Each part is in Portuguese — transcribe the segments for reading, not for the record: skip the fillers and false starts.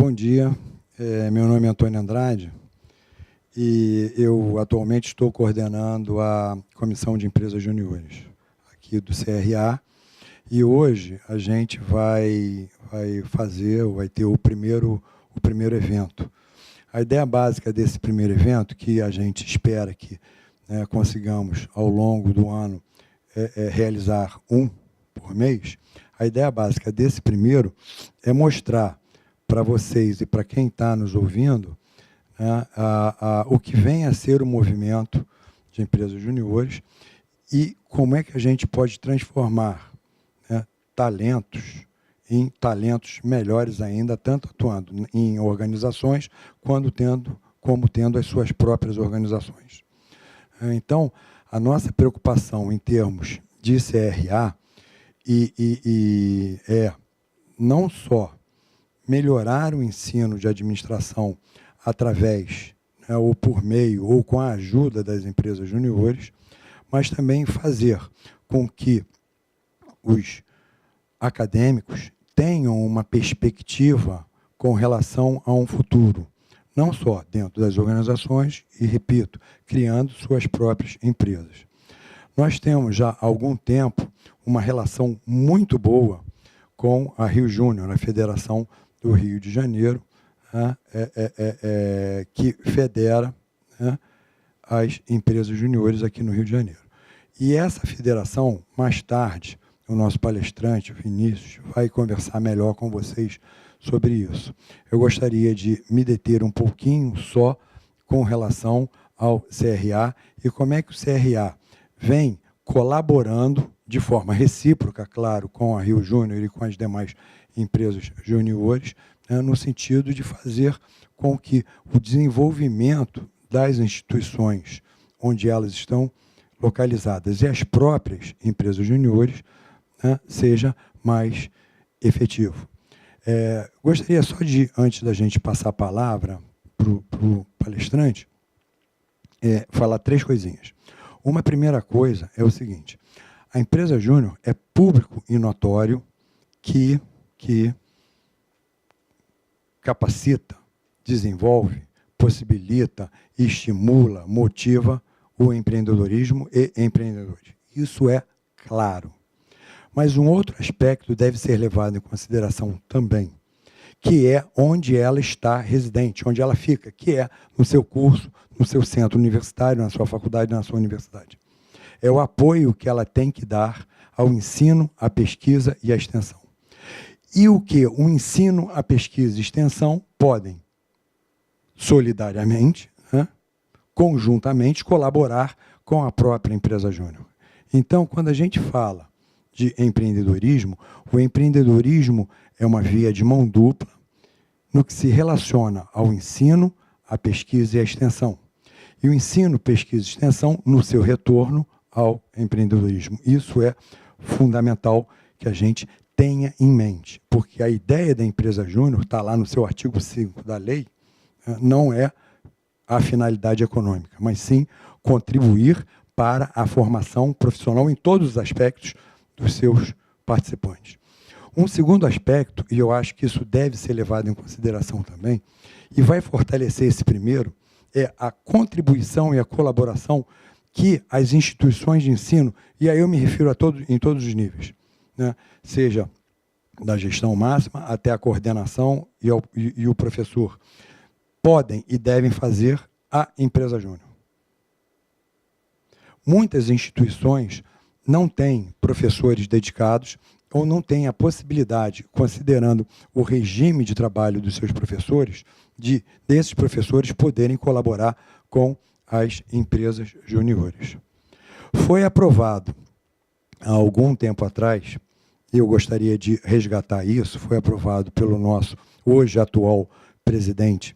Bom dia, meu nome é Antônio Andrade e eu atualmente estou coordenando a Comissão de Empresas Juniores aqui do CRA e hoje a gente vai ter o primeiro evento. A ideia básica desse primeiro evento, que a gente espera que consigamos ao longo do ano realizar um por mês, a ideia básica desse primeiro é mostrar para vocês e para quem está nos ouvindo, o que vem a ser o movimento de empresas juniores e como é que a gente pode transformar talentos em talentos melhores ainda, tanto atuando em organizações como tendo as suas próprias organizações. Então, a nossa preocupação em termos de CRA é não só melhorar o ensino de administração através, ou por meio, ou com a ajuda das empresas juniores, mas também fazer com que os acadêmicos tenham uma perspectiva com relação a um futuro, não só dentro das organizações e, repito, criando suas próprias empresas. Nós temos já há algum tempo uma relação muito boa com a Rio Júnior, a Federação do Rio de Janeiro, que federa as empresas juniores aqui no Rio de Janeiro. E essa federação, mais tarde, o nosso palestrante, o Vinícius, vai conversar melhor com vocês sobre isso. Eu gostaria de me deter um pouquinho só com relação ao CRA e como é que o CRA vem colaborando de forma recíproca, claro, com a Rio Júnior e com as demais empresas juniores, no sentido de fazer com que o desenvolvimento das instituições onde elas estão localizadas e as próprias empresas juniores seja mais efetivo. Gostaria só de, antes da gente passar a palavra para o palestrante, falar 3 coisinhas. Uma primeira coisa é o seguinte: a empresa júnior é público e notório que capacita, desenvolve, possibilita, estimula, motiva o empreendedorismo e empreendedores. Isso é claro. Mas um outro aspecto deve ser levado em consideração também, que é onde ela está residente, onde ela fica, que é no seu curso, no seu centro universitário, na sua faculdade, na sua universidade. É o apoio que ela tem que dar ao ensino, à pesquisa e à extensão. E o que o ensino, a pesquisa e a extensão podem, solidariamente, conjuntamente, colaborar com a própria empresa júnior. Então, quando a gente fala de empreendedorismo, o empreendedorismo é uma via de mão dupla no que se relaciona ao ensino, à pesquisa e à extensão. E o ensino, pesquisa e extensão no seu retorno ao empreendedorismo. Isso é fundamental que a gente tenha em mente, porque a ideia da empresa júnior, está lá no seu artigo 5 da lei, não é a finalidade econômica, mas sim contribuir para a formação profissional em todos os aspectos dos seus participantes. Um segundo aspecto, e eu acho que isso deve ser levado em consideração também, e vai fortalecer esse primeiro, é a contribuição e a colaboração que as instituições de ensino, e aí eu me refiro em todos os níveis, seja da gestão máxima até a coordenação e o professor, podem e devem fazer à empresa júnior. Muitas instituições não têm professores dedicados ou não têm a possibilidade, considerando o regime de trabalho dos seus professores, desses professores poderem colaborar com as empresas juniores. Foi aprovado há algum tempo atrás, e eu gostaria de resgatar isso, foi aprovado pelo nosso hoje atual presidente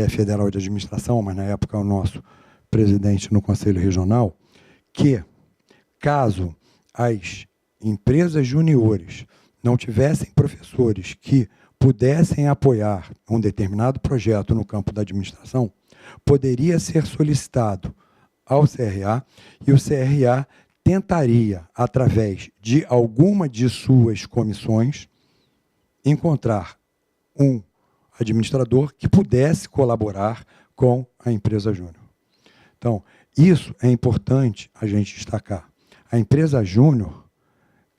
federal de administração, mas na época o nosso presidente no Conselho Regional, que caso as empresas juniores não tivessem professores que pudessem apoiar um determinado projeto no campo da administração, poderia ser solicitado ao CRA e o CRA tentaria, através de alguma de suas comissões, encontrar um administrador que pudesse colaborar com a empresa júnior. Então, isso é importante a gente destacar. A empresa júnior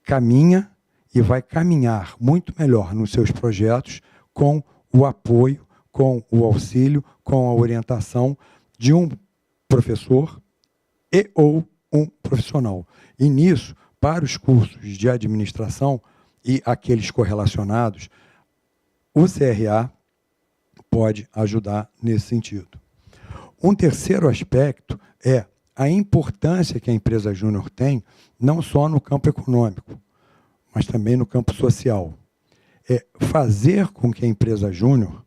caminha e vai caminhar muito melhor nos seus projetos com o apoio, com o auxílio, com a orientação de um professor e ou um profissional. E nisso, para os cursos de administração e aqueles correlacionados, o CRA pode ajudar nesse sentido. Um terceiro aspecto é a importância que a empresa júnior tem, não só no campo econômico, mas também no campo social. É fazer com que a empresa júnior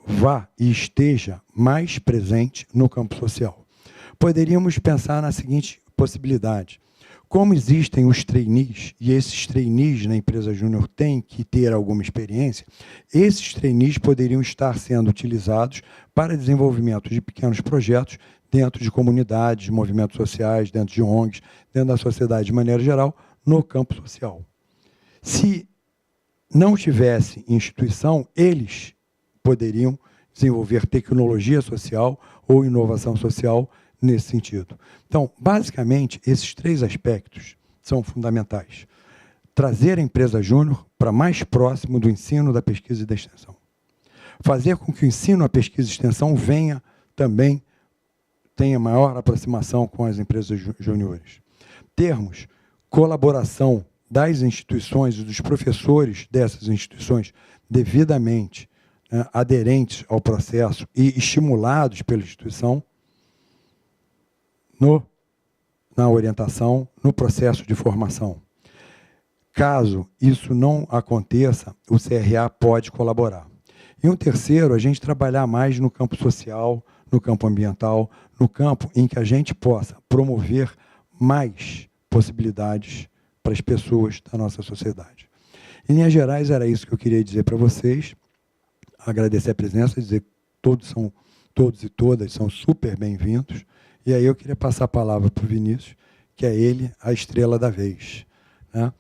vá e esteja mais presente no campo social. Poderíamos pensar na seguinte possibilidade: como existem os trainees, e esses trainees na empresa júnior têm que ter alguma experiência, esses trainees poderiam estar sendo utilizados para desenvolvimento de pequenos projetos dentro de comunidades, movimentos sociais, dentro de ONGs, dentro da sociedade de maneira geral, no campo social. Se não tivesse instituição, eles poderiam desenvolver tecnologia social ou inovação social nesse sentido. Então, basicamente, esses três aspectos são fundamentais. Trazer a empresa júnior para mais próximo do ensino, da pesquisa e da extensão. Fazer com que o ensino, a pesquisa e a extensão venha também, tenha maior aproximação com as empresas júniores. Termos colaboração das instituições e dos professores dessas instituições devidamente aderentes ao processo e estimulados pela instituição na orientação, no processo de formação. Caso isso não aconteça, o CRA pode colaborar. E um terceiro, a gente trabalhar mais no campo social, no campo ambiental, no campo em que a gente possa promover mais possibilidades para as pessoas da nossa sociedade. Em linhas gerais, era isso que eu queria dizer para vocês. Agradecer a presença, dizer que todos e todas são super bem-vindos. E aí eu queria passar a palavra para o Vinícius, que é ele a estrela da vez, né?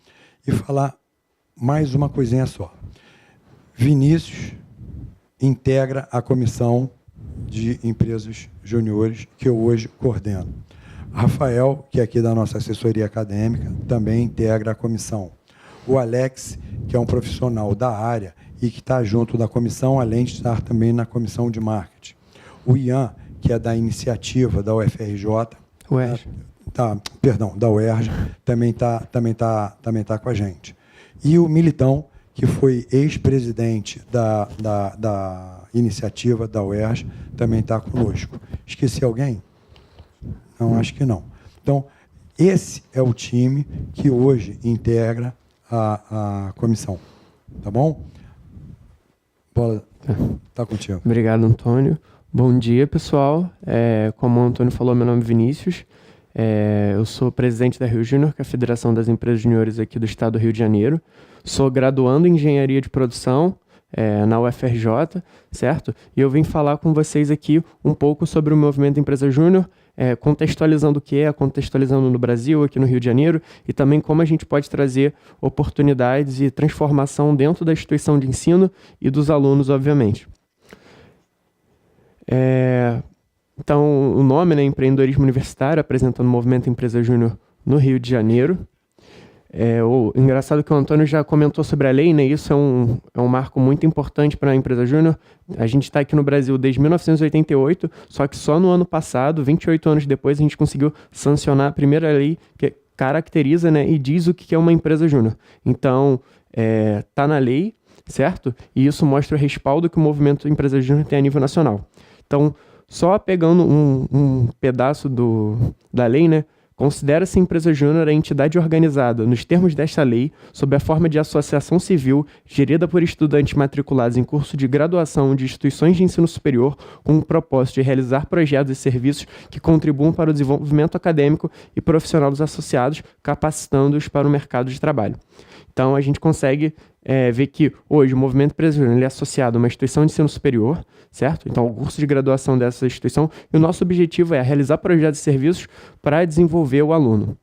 E falar mais uma coisinha só. Vinícius integra a comissão de empresas juniores que eu hoje coordeno. Rafael, que é aqui da nossa assessoria acadêmica, também integra a comissão. O Alex, que é um profissional da área e que está junto da comissão, além de estar também na comissão de marketing. O Ian, que é da iniciativa da UFRJ, da UERJ, também tá com a gente. E o Militão, que foi ex-presidente da iniciativa da UERJ, também está conosco. Esqueci alguém? Não, acho que não. Então, esse é o time que hoje integra a comissão. Tá bom? Bola, está contigo. Obrigado, Antônio. Bom dia, pessoal. Como o Antônio falou, meu nome é Vinícius. Eu sou presidente da Rio Júnior, que é a Federação das Empresas Juniores aqui do estado do Rio de Janeiro. Sou graduando em Engenharia de Produção na UFRJ, certo? E eu vim falar com vocês aqui um pouco sobre o movimento Empresa Júnior, contextualizando o que é, contextualizando no Brasil, aqui no Rio de Janeiro, e também como a gente pode trazer oportunidades e transformação dentro da instituição de ensino e dos alunos, obviamente. Então, o nome, né, Empreendedorismo Universitário, apresentando o movimento Empresa Júnior no Rio de Janeiro. O engraçado que o Antônio já comentou sobre a lei, né? Isso é um marco muito importante para a Empresa Júnior. A gente está aqui no Brasil desde 1988, só que só no ano passado, 28 anos depois, a gente conseguiu sancionar a primeira lei que caracteriza, né, e diz o que é uma empresa júnior. Então, está na lei, certo? E isso mostra o respaldo que o movimento Empresa Júnior tem a nível nacional. Então, só pegando um pedaço da lei, né? Considera-se empresa júnior a entidade organizada, nos termos desta lei, sob a forma de associação civil, gerida por estudantes matriculados em curso de graduação de instituições de ensino superior, com o propósito de realizar projetos e serviços que contribuam para o desenvolvimento acadêmico e profissional dos associados, capacitando-os para o mercado de trabalho. Então, a gente consegue ver que, hoje, o movimento Empresa Júnior é associado a uma instituição de ensino superior, certo? Então, o curso de graduação dessa instituição, e o nosso objetivo é realizar projetos e serviços para desenvolver o aluno.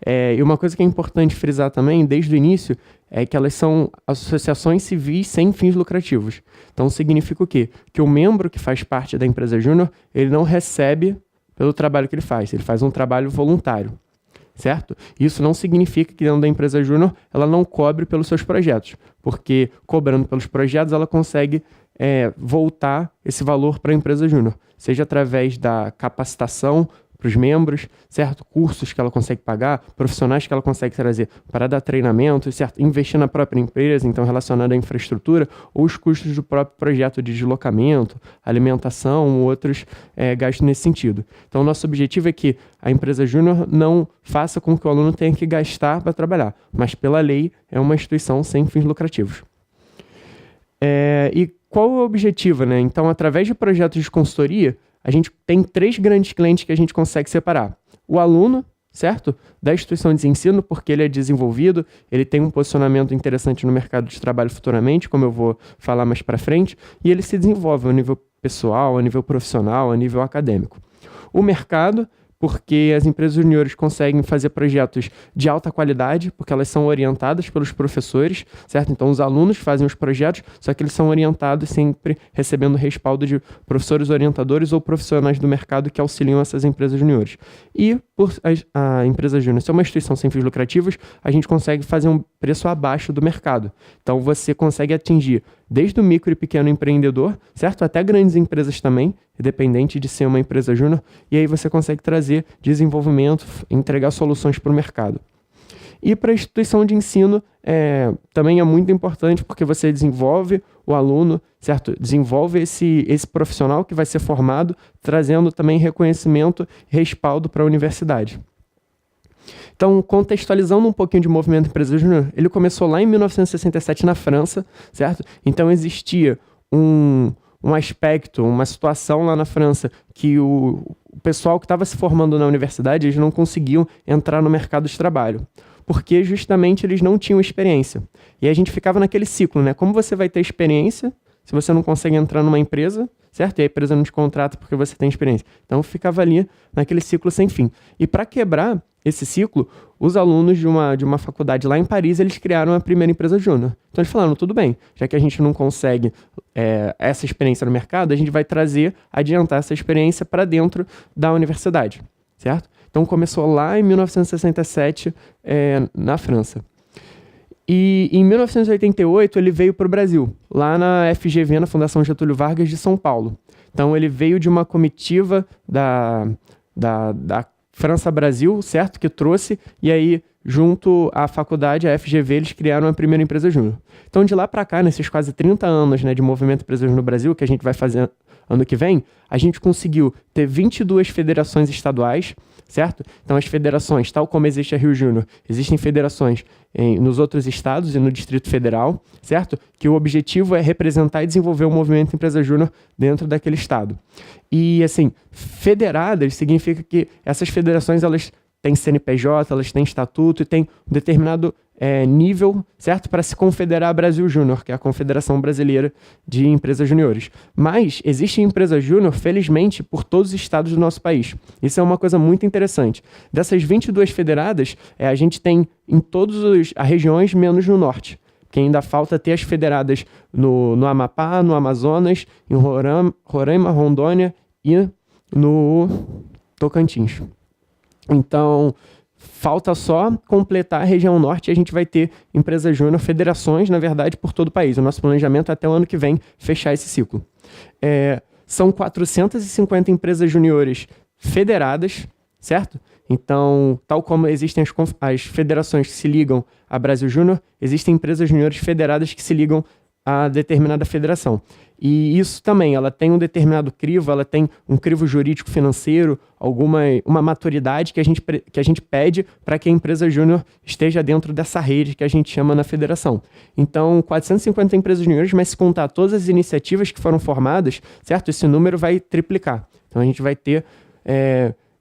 E uma coisa que é importante frisar também, desde o início, é que elas são associações civis sem fins lucrativos. Então, significa o quê? Que o membro que faz parte da empresa júnior, ele não recebe pelo trabalho que ele faz um trabalho voluntário, certo? Isso não significa que dentro da empresa júnior ela não cobre pelos seus projetos, porque cobrando pelos projetos ela consegue voltar esse valor para a empresa júnior, seja através da capacitação para os membros, certo? Cursos que ela consegue pagar, profissionais que ela consegue trazer para dar treinamento, certo? Investir na própria empresa, então relacionado à infraestrutura, ou os custos do próprio projeto de deslocamento, alimentação, outros gastos nesse sentido. Então, nosso objetivo é que a empresa júnior não faça com que o aluno tenha que gastar para trabalhar, mas pela lei é uma instituição sem fins lucrativos. E qual é o objetivo, né? Então, através de projetos de consultoria, a gente tem 3 grandes clientes que a gente consegue separar. O aluno, certo? Da instituição de ensino, porque ele é desenvolvido, ele tem um posicionamento interessante no mercado de trabalho futuramente, como eu vou falar mais para frente, e ele se desenvolve a nível pessoal, a nível profissional, a nível acadêmico. O mercado, porque as empresas juniores conseguem fazer projetos de alta qualidade, porque elas são orientadas pelos professores, certo? Então, os alunos fazem os projetos, só que eles são orientados sempre recebendo respaldo de professores orientadores ou profissionais do mercado que auxiliam essas empresas juniores. E, por a empresa júnior ser uma instituição sem fins lucrativos, a gente consegue fazer um preço abaixo do mercado. Então, você consegue atingir desde o micro e pequeno empreendedor, certo? Até grandes empresas também, independente de ser uma empresa júnior, e aí você consegue trazer desenvolvimento, entregar soluções para o mercado. E para a instituição de ensino, também é muito importante porque você desenvolve o aluno, certo? Desenvolve esse profissional que vai ser formado, trazendo também reconhecimento e respaldo para a universidade. Então, contextualizando um pouquinho de movimento Empresa Júnior, ele começou lá em 1967 na França, certo? Então, existia um aspecto, uma situação lá na França que o pessoal que estava se formando na universidade, eles não conseguiam entrar no mercado de trabalho, porque justamente eles não tinham experiência. E a gente ficava naquele ciclo, né? Como você vai ter experiência se você não consegue entrar numa empresa, certo? E a empresa não te contrata porque você tem experiência. Então, ficava ali naquele ciclo sem fim. E para quebrar esse ciclo, os alunos de uma faculdade lá em Paris, eles criaram a primeira empresa júnior. Então, eles falaram, tudo bem, já que a gente não consegue essa experiência no mercado, a gente vai adiantar essa experiência para dentro da universidade, certo? Então, começou lá em 1967, na França. E em 1988, ele veio para o Brasil, lá na FGV, na Fundação Getúlio Vargas de São Paulo. Então, ele veio de uma comitiva da França-Brasil, certo? Que trouxe, e aí, junto à faculdade, a FGV, eles criaram a primeira empresa júnior. Então, de lá para cá, nesses quase 30 anos, né, de movimento Empresa Júnior no Brasil, que a gente vai fazer ano que vem, a gente conseguiu ter 22 federações estaduais, certo? Então, as federações, tal como existe a Rio Júnior, existem federações nos outros estados e no Distrito Federal, certo? Que o objetivo é representar e desenvolver o movimento Empresa Júnior dentro daquele estado. E, assim, federadas significa que essas federações, elas têm CNPJ, elas têm estatuto e têm um determinado nível, certo? Para se confederar a Brasil Júnior, que é a Confederação Brasileira de Empresas Juniores. Mas existe empresa júnior, felizmente, por todos os estados do nosso país. Isso é uma coisa muito interessante. Dessas 22 federadas, a gente tem em todas as regiões, menos no norte, que ainda falta ter as federadas no Amapá, no Amazonas, em Roraima, Rondônia e no Tocantins. Então, falta só completar a região norte e a gente vai ter empresa júnior, federações, na verdade, por todo o país. O nosso planejamento é até o ano que vem fechar esse ciclo. São 450 empresas juniores federadas, certo? Então, tal como existem as federações que se ligam a Brasil Júnior, existem empresas juniores federadas que se ligam a determinada federação. E isso também, ela tem um determinado crivo, ela tem um crivo jurídico financeiro, uma maturidade que a gente pede para que a empresa júnior esteja dentro dessa rede que a gente chama na federação. Então, 450 empresas juniores, mas se contar todas as iniciativas que foram formadas, certo? Esse número vai triplicar. Então, a gente vai ter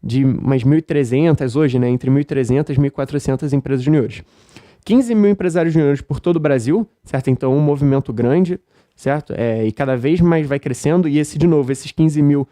de umas 1.300 hoje, né? Entre 1.300 e 1.400 empresas juniores. 15 mil empresários juniores por todo o Brasil, certo? Então, um movimento grande, certo? E cada vez mais vai crescendo. E esses 15 mil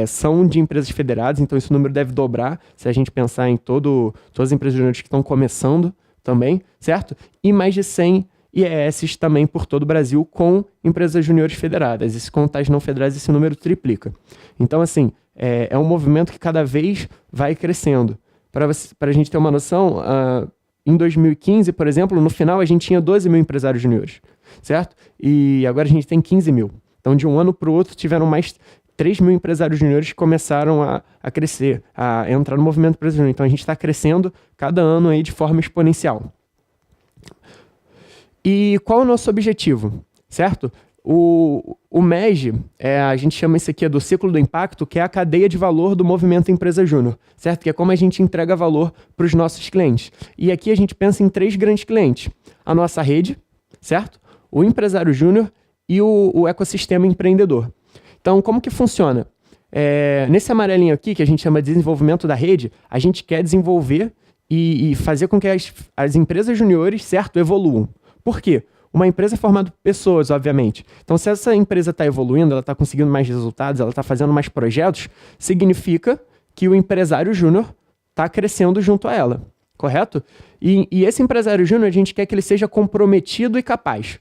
são de empresas federadas, então esse número deve dobrar se a gente pensar em todas as empresas juniores que estão começando, também, certo? E mais de 100 IES também por todo o Brasil com empresas júniores federadas. E se contar as não federadas, esse número triplica. Então, assim, é um movimento que cada vez vai crescendo. Para a gente ter uma noção, em 2015, por exemplo, no final a gente tinha 12 mil empresários júniores, certo? E agora a gente tem 15 mil. Então, de um ano para o outro, tiveram mais 3 mil empresários júniores que começaram a crescer, a entrar no movimento empresa júnior. Então, a gente está crescendo cada ano aí de forma exponencial. E qual é o nosso objetivo, certo? O MEG, a gente chama isso aqui do ciclo do impacto, que é a cadeia de valor do movimento empresa júnior, certo? Que é como a gente entrega valor para os nossos clientes. E aqui a gente pensa em 3 grandes clientes. A nossa rede, certo? O empresário júnior e o ecossistema empreendedor. Então, como que funciona? Nesse amarelinho aqui, que a gente chama de desenvolvimento da rede, a gente quer desenvolver e fazer com que as empresas juniores, certo, evoluam. Por quê? Uma empresa é formada por pessoas, obviamente. Então, se essa empresa está evoluindo, ela está conseguindo mais resultados, ela está fazendo mais projetos, significa que o empresário júnior está crescendo junto a ela, correto? E esse empresário júnior, a gente quer que ele seja comprometido e capaz.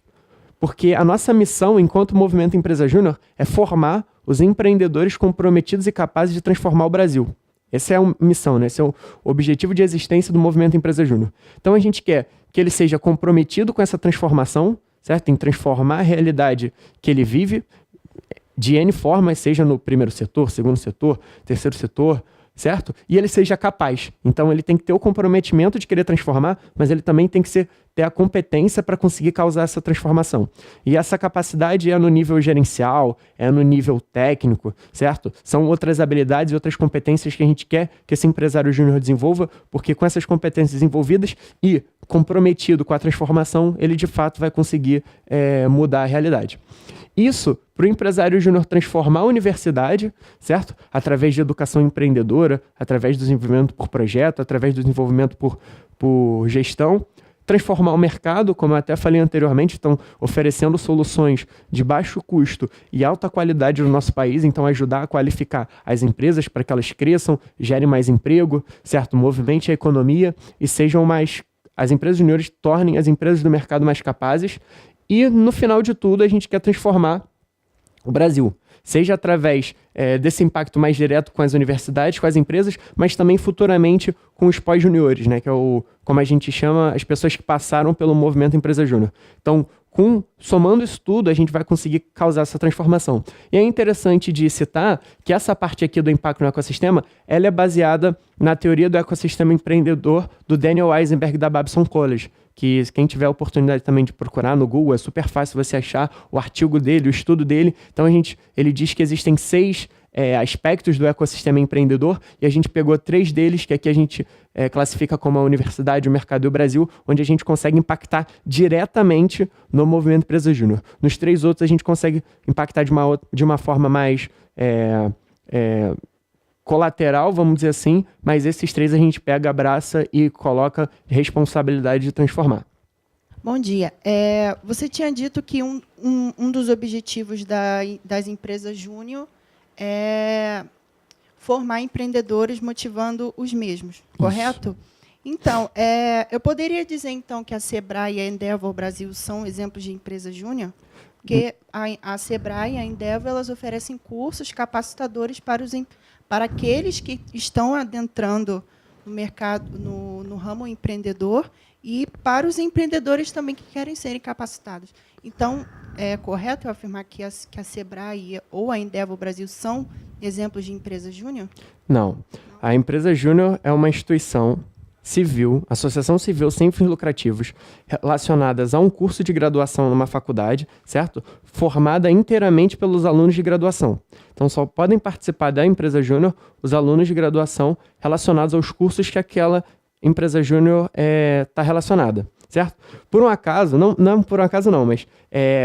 Porque a nossa missão, enquanto movimento Empresa Júnior, é formar os empreendedores comprometidos e capazes de transformar o Brasil. Essa é a missão, né? Esse é o objetivo de existência do movimento Empresa Júnior. Então, a gente quer que ele seja comprometido com essa transformação, certo? Em transformar a realidade que ele vive de N formas, seja no primeiro setor, segundo setor, terceiro setor, certo? E ele seja capaz. Então, ele tem que ter o comprometimento de querer transformar, mas ele também tem que ter a competência para conseguir causar essa transformação. E essa capacidade é no nível gerencial, é no nível técnico, certo? São outras habilidades e outras competências que a gente quer que esse empresário júnior desenvolva, porque com essas competências desenvolvidas e comprometido com a transformação, ele de fato vai conseguir mudar a realidade. Isso, para o empresário júnior transformar a universidade, certo? Através de educação empreendedora, através do desenvolvimento por projeto, através do desenvolvimento por gestão, transformar o mercado, como eu até falei anteriormente, estão oferecendo soluções de baixo custo e alta qualidade no nosso país, então ajudar a qualificar as empresas para que elas cresçam, gerem mais emprego, certo? Movimente a economia e sejam mais... As empresas juniores tornem as empresas do mercado mais capazes e, no final de tudo, a gente quer transformar o Brasil, seja através desse impacto mais direto com as universidades, com as empresas, mas também futuramente com os pós-juniores, né, que é como a gente chama, as pessoas que passaram pelo movimento Empresa Júnior. Então, somando isso tudo, a gente vai conseguir causar essa transformação. E é interessante de citar que essa parte aqui do impacto no ecossistema, ela é baseada na teoria do ecossistema empreendedor do Daniel Eisenberg da Babson College, que quem tiver a oportunidade também de procurar no Google, é super fácil você achar o artigo dele, o estudo dele. Então, ele diz que existem 6 aspectos do ecossistema empreendedor e a gente pegou 3 deles, que aqui a gente classifica como a universidade, o mercado e o Brasil, onde a gente consegue impactar diretamente no movimento Empresa Júnior. Nos 3 outros, a gente consegue impactar de uma forma mais colateral, vamos dizer assim, mas esses 3 a gente pega, abraça e coloca responsabilidade de transformar. Bom dia. Você tinha dito que um dos objetivos das empresas júnior é formar empreendedores motivando os mesmos, correto? Então, eu poderia dizer, então, que a Sebrae e a Endeavor Brasil são exemplos de empresa júnior? Porque a Sebrae e a Endeavor, elas oferecem cursos capacitadores para aqueles que estão adentrando no mercado, no ramo empreendedor, e para os empreendedores também que querem serem capacitados. Então, é correto eu afirmar que a Sebrae ou a Endeavor Brasil são exemplos de empresa júnior? Não. A empresa júnior é uma instituição civil, associação civil sem fins lucrativos, relacionadas a um curso de graduação numa faculdade, certo? Formada inteiramente pelos alunos de graduação. Então, só podem participar da empresa júnior os alunos de graduação relacionados aos cursos que aquela empresa júnior está relacionada, certo? Por um acaso, não por um acaso não, mas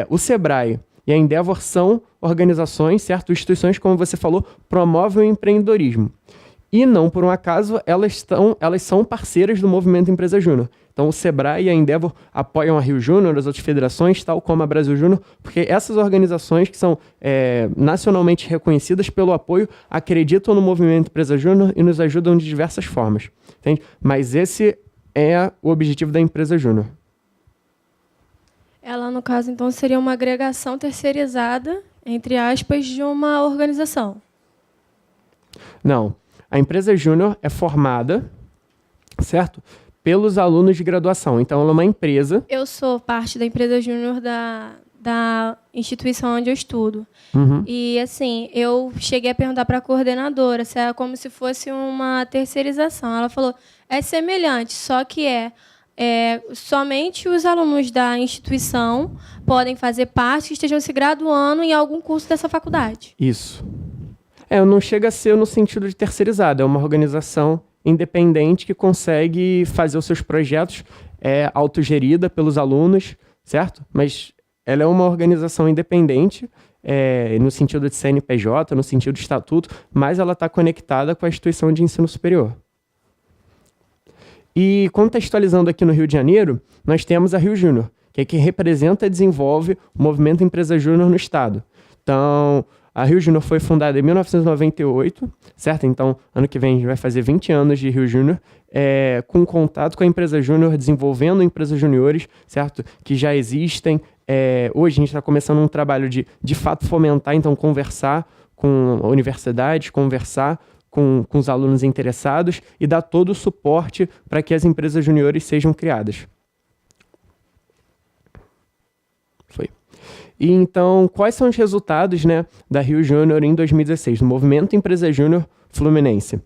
o Sebrae e a Endeavor são organizações, certo? Instituições, como você falou, promovem o empreendedorismo. E não por um acaso, elas são parceiras do movimento Empresa Júnior. Então, o Sebrae e a Endeavor apoiam a Rio Júnior, as outras federações, tal como a Brasil Júnior, porque essas organizações que são nacionalmente reconhecidas pelo apoio, acreditam no movimento Empresa Júnior e nos ajudam de diversas formas. Entende? Mas é o objetivo da empresa júnior? Ela, no caso, então, seria uma agregação terceirizada, entre aspas, de uma organização. Não. A empresa júnior é formada, certo? Pelos alunos de graduação. Então, ela é uma empresa. Eu sou parte da empresa júnior da instituição onde eu estudo. Uhum. E, assim, eu cheguei a perguntar para a coordenadora se era como se fosse uma terceirização. Ela falou, é semelhante, só que somente os alunos da instituição podem fazer parte que estejam se graduando em algum curso dessa faculdade. Isso. Não chega a ser no sentido de terceirizado. É uma organização independente que consegue fazer os seus projetos autogerida pelos alunos, certo? Mas ela é uma organização independente, no sentido de CNPJ, no sentido de estatuto, mas ela está conectada com a instituição de ensino superior. E contextualizando aqui no Rio de Janeiro, nós temos a Rio Júnior, que é quem representa e desenvolve o movimento Empresa Júnior no estado. Então, a Rio Júnior foi fundada em 1998, certo? Então, ano que vem a gente vai fazer 20 anos de Rio Júnior, com contato com a Empresa Júnior, desenvolvendo empresas juniores, certo? Que já existem. Hoje a gente está começando um trabalho de fato fomentar, então conversar com a universidade, conversar com os alunos interessados e dar todo o suporte para que as empresas juniores sejam criadas. Foi. E então, quais são os resultados, né, da Rio Júnior em 2016, no Movimento Empresa Júnior Fluminense?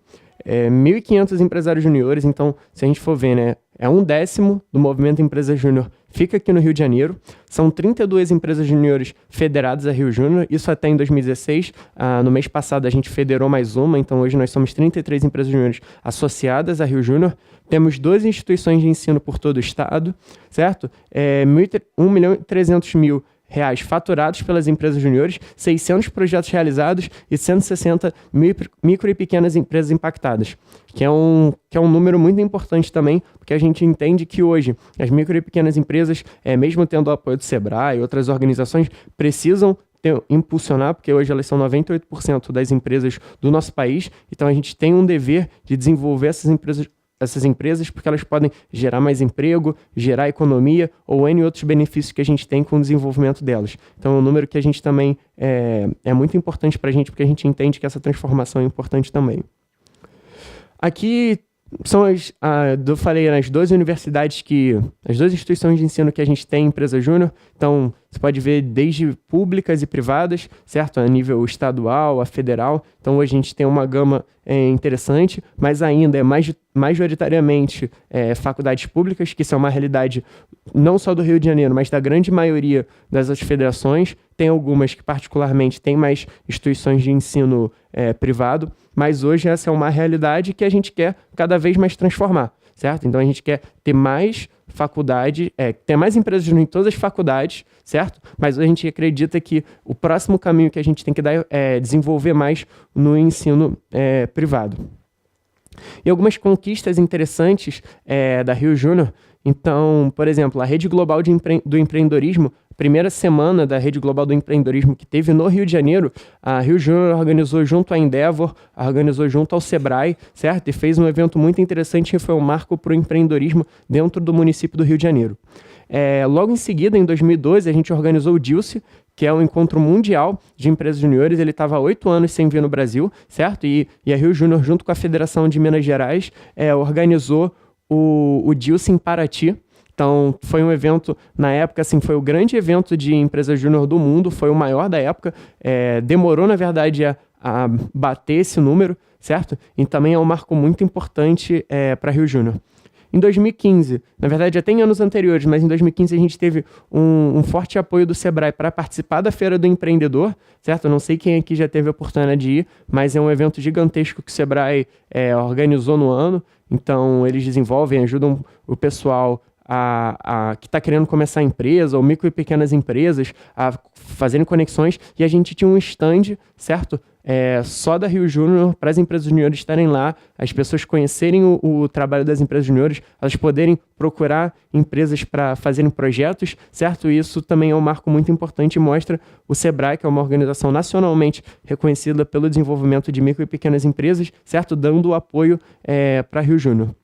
1.500 empresários juniores, então, se a gente for ver, né, é 1/10 do Movimento Empresa Júnior fica aqui no Rio de Janeiro. São 32 empresas juniores federadas a Rio Júnior, isso até em 2016. No mês passado a gente federou mais uma, então hoje nós somos 33 empresas juniores associadas a Rio Júnior. Temos 12 instituições de ensino por todo o estado, certo? 1.300.000 reais faturados pelas empresas juniores, 600 projetos realizados e 160 micro e pequenas empresas impactadas, que é um número muito importante também, porque a gente entende que hoje as micro e pequenas empresas, mesmo tendo o apoio do Sebrae e outras organizações, precisam impulsionar, porque hoje elas são 98% das empresas do nosso país, então a gente tem um dever de desenvolver essas empresas, porque elas podem gerar mais emprego, gerar economia ou N outros benefícios que a gente tem com o desenvolvimento delas. Então é um número que a gente também é muito importante para a gente, porque a gente entende que essa transformação é importante também. Aqui são eu falei, as 12 universidades as 12 instituições de ensino que a gente tem em Empresa Júnior. Então, você pode ver desde públicas e privadas, certo? A nível estadual, a federal. Então, hoje a gente tem uma gama interessante, mas ainda majoritariamente faculdades públicas, que são uma realidade não só do Rio de Janeiro, mas da grande maioria das outras federações. Tem algumas que, particularmente, têm mais instituições de ensino privado, mas hoje essa é uma realidade que a gente quer cada vez mais transformar, certo? Então, a gente quer ter mais faculdade, ter mais empresas em todas as faculdades, certo? Mas a gente acredita que o próximo caminho que a gente tem que dar é desenvolver mais no ensino privado. E algumas conquistas interessantes da Rio Júnior. Então, por exemplo, a Rede Global do Empreendedorismo, primeira semana da Rede Global do Empreendedorismo que teve no Rio de Janeiro, a Rio Júnior organizou junto à Endeavor, organizou junto ao Sebrae, certo? E fez um evento muito interessante que foi um marco para o empreendedorismo dentro do município do Rio de Janeiro. Logo em seguida, em 2012, a gente organizou o DILCE, que é um encontro mundial de empresas juniores. Ele estava há 8 anos sem vir no Brasil, certo? E a Rio Júnior, junto com a Federação de Minas Gerais, organizou o DILCE em Paraty. Então, foi um evento, na época, assim, foi o grande evento de empresa júnior do mundo, foi o maior da época. Demorou, na verdade, a bater esse número, certo? E também é um marco muito importante para Rio Júnior. Em 2015, na verdade, até em anos anteriores, mas em 2015 a gente teve um forte apoio do Sebrae para participar da Feira do Empreendedor, certo? Eu não sei quem aqui já teve a oportunidade de ir, mas é um evento gigantesco que o Sebrae organizou no ano. Então, eles desenvolvem, ajudam o pessoal que está querendo começar a empresa, ou micro e pequenas empresas, a fazerem conexões, e a gente tinha um stand, certo? Só da Rio Júnior, para as empresas juniores estarem lá, as pessoas conhecerem o trabalho das empresas juniores, elas poderem procurar empresas para fazerem projetos, certo? E isso também é um marco muito importante e mostra o Sebrae, que é uma organização nacionalmente reconhecida pelo desenvolvimento de micro e pequenas empresas, certo? Dando o apoio para Rio Júnior.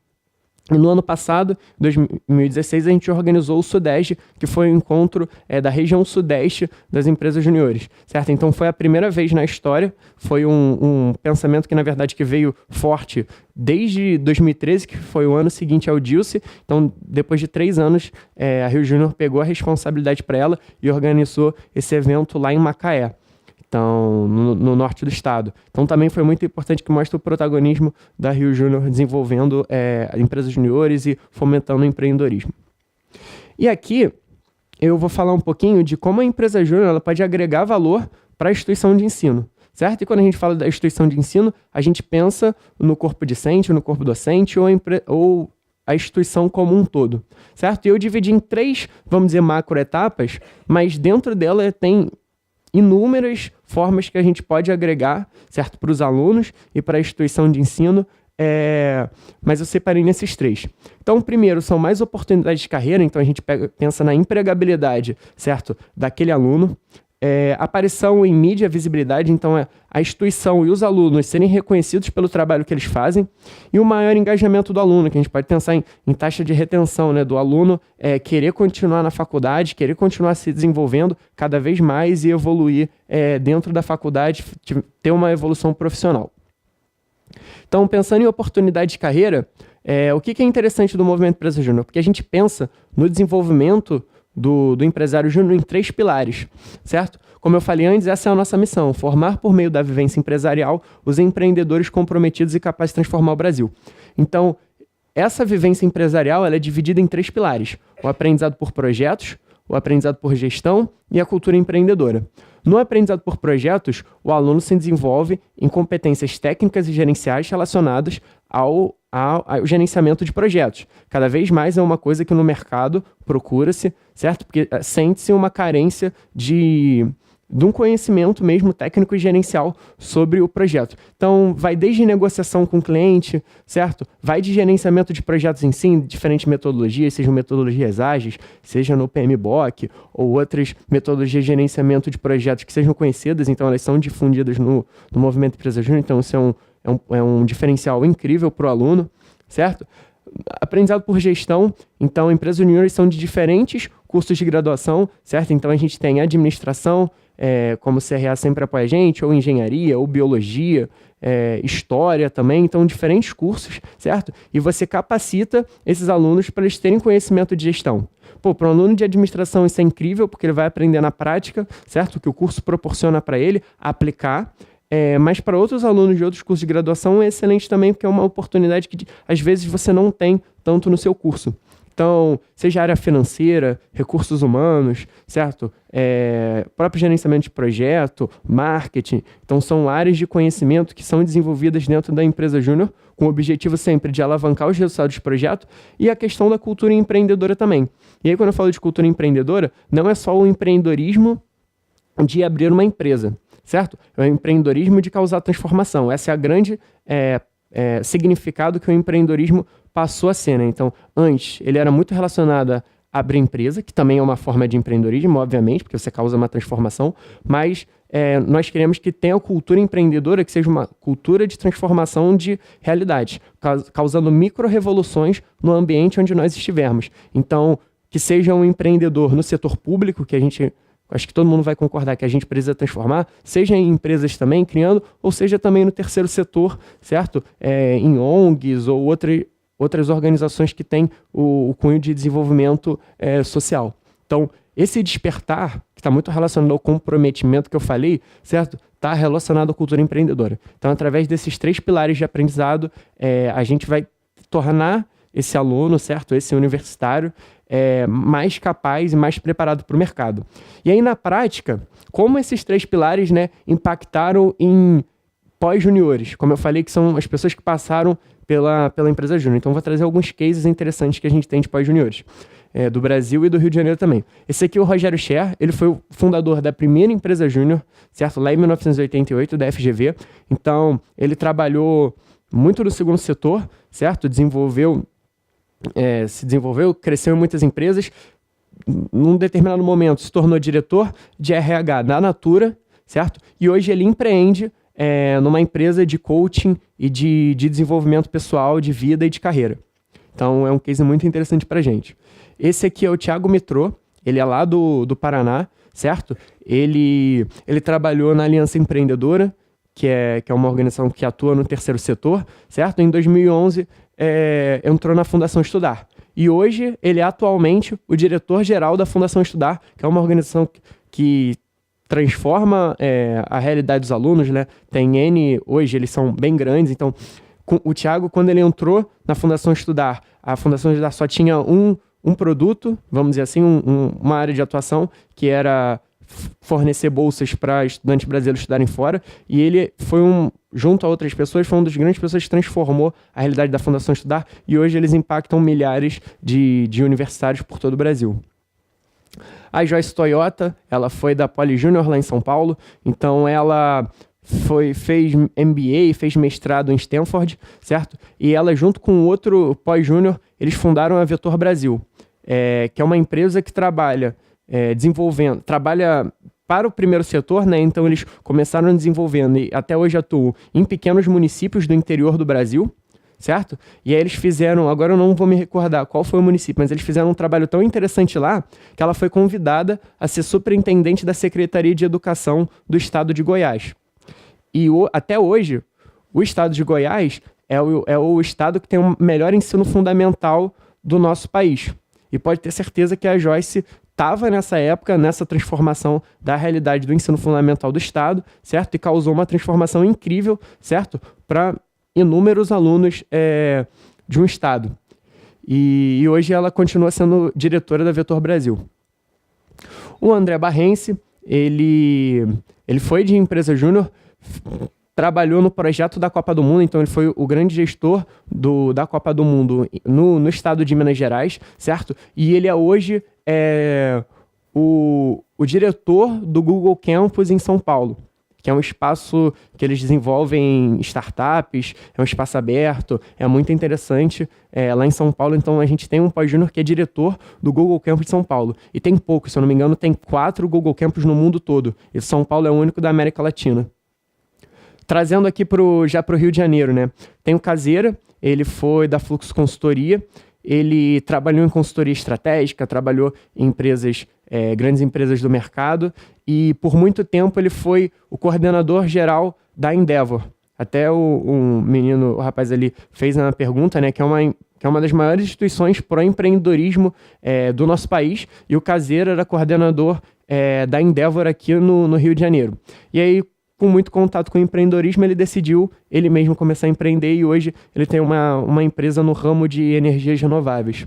E no ano passado, 2016, a gente organizou o Sudeste, que foi o encontro da região Sudeste das empresas juniores, certo? Então, foi a primeira vez na história, foi um pensamento que, na verdade, que veio forte desde 2013, que foi o ano seguinte ao Dilce. Então, depois de 3 anos, a Rio Júnior pegou a responsabilidade para ela e organizou esse evento lá em Macaé. Então, no norte do estado. Então, também foi muito importante que mostra o protagonismo da Rio Júnior desenvolvendo empresas juniores e fomentando o empreendedorismo. E aqui, eu vou falar um pouquinho de como a empresa júnior ela pode agregar valor para a instituição de ensino, certo? E quando a gente fala da instituição de ensino, a gente pensa no corpo discente, no corpo docente ou a instituição como um todo, certo? E eu dividi em 3, vamos dizer, macroetapas, mas dentro dela tem inúmeras formas que a gente pode agregar, certo, para os alunos e para a instituição de ensino, mas eu separei nesses 3. Então, primeiro, são mais oportunidades de carreira, então a gente pensa na empregabilidade, certo, daquele aluno. Aparição em mídia, visibilidade, então a instituição e os alunos serem reconhecidos pelo trabalho que eles fazem, e o maior engajamento do aluno, que a gente pode pensar em taxa de retenção, né, do aluno querer continuar na faculdade, querer continuar se desenvolvendo cada vez mais e evoluir dentro da faculdade, ter uma evolução profissional. Então, pensando em oportunidade de carreira, o que é interessante do movimento Empresa Júnior? Porque a gente pensa no desenvolvimento do empresário júnior em 3 pilares, certo? Como eu falei antes, essa é a nossa missão, formar por meio da vivência empresarial os empreendedores comprometidos e capazes de transformar o Brasil. Então, essa vivência empresarial ela é dividida em 3 pilares, o aprendizado por projetos, o aprendizado por gestão e a cultura empreendedora. No aprendizado por projetos, o aluno se desenvolve em competências técnicas e gerenciais relacionadas ao gerenciamento de projetos. Cada vez mais é uma coisa que no mercado procura-se, certo? Porque sente-se uma carência de um conhecimento mesmo técnico e gerencial sobre o projeto. Então, vai desde negociação com o cliente, certo? Vai de gerenciamento de projetos em si, diferentes metodologias, sejam metodologias ágeis, seja no PMBOK, ou outras metodologias de gerenciamento de projetos que sejam conhecidas, então elas são difundidas no movimento Empresa Júnior, então isso é um diferencial incrível para o aluno, certo? Aprendizado por gestão, então empresas juniores são de diferentes cursos de graduação, certo? Então a gente tem administração, como o CRA sempre apoia a gente, ou engenharia, ou biologia, história também, então diferentes cursos, certo? E você capacita esses alunos para eles terem conhecimento de gestão. Para um aluno de administração isso é incrível, porque ele vai aprender na prática, certo? O que o curso proporciona para ele aplicar. Mas para outros alunos de outros cursos de graduação é excelente também, porque é uma oportunidade que às vezes você não tem tanto no seu curso. Então, seja área financeira, recursos humanos, certo? Próprio gerenciamento de projeto, marketing. Então, são áreas de conhecimento que são desenvolvidas dentro da empresa júnior, com o objetivo sempre de alavancar os resultados do projeto e a questão da cultura empreendedora também. E aí, quando eu falo de cultura empreendedora, não é só o empreendedorismo de abrir uma empresa, certo? É o empreendedorismo de causar transformação. Essa é a grande significado que o empreendedorismo passou a ser, né? Então, antes, ele era muito relacionado a abrir empresa, que também é uma forma de empreendedorismo, obviamente, porque você causa uma transformação, mas nós queremos que tenha a cultura empreendedora, que seja uma cultura de transformação de realidade, causando micro-revoluções no ambiente onde nós estivermos. Então, que seja um empreendedor no setor público, que a gente... acho que todo mundo vai concordar que a gente precisa transformar, seja em empresas também criando, ou seja também no terceiro setor, certo? Em ONGs ou outras organizações que têm o cunho de desenvolvimento social. Então, esse despertar, que está muito relacionado ao comprometimento que eu falei, certo? Está relacionado à cultura empreendedora. Então, através desses 3 pilares de aprendizado, a gente vai tornar esse aluno, certo? Esse universitário, mais capaz e mais preparado para o mercado. E aí, na prática, como esses 3 pilares, né, impactaram em pós-juniores? Como eu falei, que são as pessoas que passaram pela empresa júnior. Então, vou trazer alguns cases interessantes que a gente tem de pós-juniores, do Brasil e do Rio de Janeiro também. Esse aqui é o Rogério Scher, ele foi o fundador da primeira empresa júnior, certo? Lá em 1988, da FGV. Então, ele trabalhou muito no segundo setor, certo? Se desenvolveu, cresceu em muitas empresas. Num determinado momento, se tornou diretor de RH da Natura, certo? E hoje ele empreende numa empresa de coaching e de desenvolvimento pessoal, de vida e de carreira. Então, é um case muito interessante para a gente. Esse aqui é o Thiago Mitrô, ele é lá do Paraná, certo? Ele trabalhou na Aliança Empreendedora, que é uma organização que atua no terceiro setor, certo? Em 2011, entrou na Fundação Estudar. E hoje, ele é atualmente o diretor-geral da Fundação Estudar, que é uma organização que transforma a realidade dos alunos, né? Tem N, hoje eles são bem grandes, então o Thiago, quando ele entrou na Fundação Estudar, a Fundação Estudar só tinha um produto, vamos dizer assim, uma área de atuação, que era fornecer bolsas para estudantes brasileiros estudarem fora, e ele foi junto a outras pessoas, foi uma das grandes pessoas que transformou a realidade da Fundação Estudar, e hoje eles impactam milhares de universitários por todo o Brasil. A Joyce Toyota, ela foi da Poli Júnior lá em São Paulo, então ela fez MBA, fez mestrado em Stanford, certo? E ela, junto com outro pós-júnior, eles fundaram a Vetor Brasil, que é uma empresa que trabalha para o primeiro setor, né? Então eles começaram desenvolvendo e até hoje atuam em pequenos municípios do interior do Brasil, certo? E aí eles fizeram, agora eu não vou me recordar qual foi o município, mas eles fizeram um trabalho tão interessante lá que ela foi convidada a ser superintendente da Secretaria de Educação do Estado de Goiás. E até hoje, o Estado de Goiás é o estado que tem o melhor ensino fundamental do nosso país. E pode ter certeza que a Joyce estava nessa época, nessa transformação da realidade do ensino fundamental do Estado, certo? E causou uma transformação incrível, certo? Para inúmeros alunos de um Estado. E hoje ela continua sendo diretora da Vetor Brasil. O André Barrense, ele foi de empresa júnior, trabalhou no projeto da Copa do Mundo, então ele foi o grande gestor da Copa do Mundo no estado de Minas Gerais, certo? E ele é hoje o diretor do Google Campus em São Paulo, que é um espaço que eles desenvolvem startups, é um espaço aberto, é muito interessante lá em São Paulo. Então a gente tem um pós-júnior que é diretor do Google Campus de São Paulo. E tem poucos, se eu não me engano, tem 4 Google Campus no mundo todo. E São Paulo é o único da América Latina. Trazendo aqui já para o Rio de Janeiro, né? Tem o Caseira, ele foi da Fluxo Consultoria, ele trabalhou em consultoria estratégica, trabalhou em empresas, grandes empresas do mercado, e por muito tempo ele foi o coordenador geral da Endeavor. Até o rapaz ali fez uma pergunta, né, que é uma das maiores instituições pró-empreendedorismo do nosso país, e o Caseira era coordenador da Endeavor aqui no Rio de Janeiro. E aí, com muito contato com o empreendedorismo, ele decidiu ele mesmo começar a empreender, e hoje ele tem uma empresa no ramo de energias renováveis.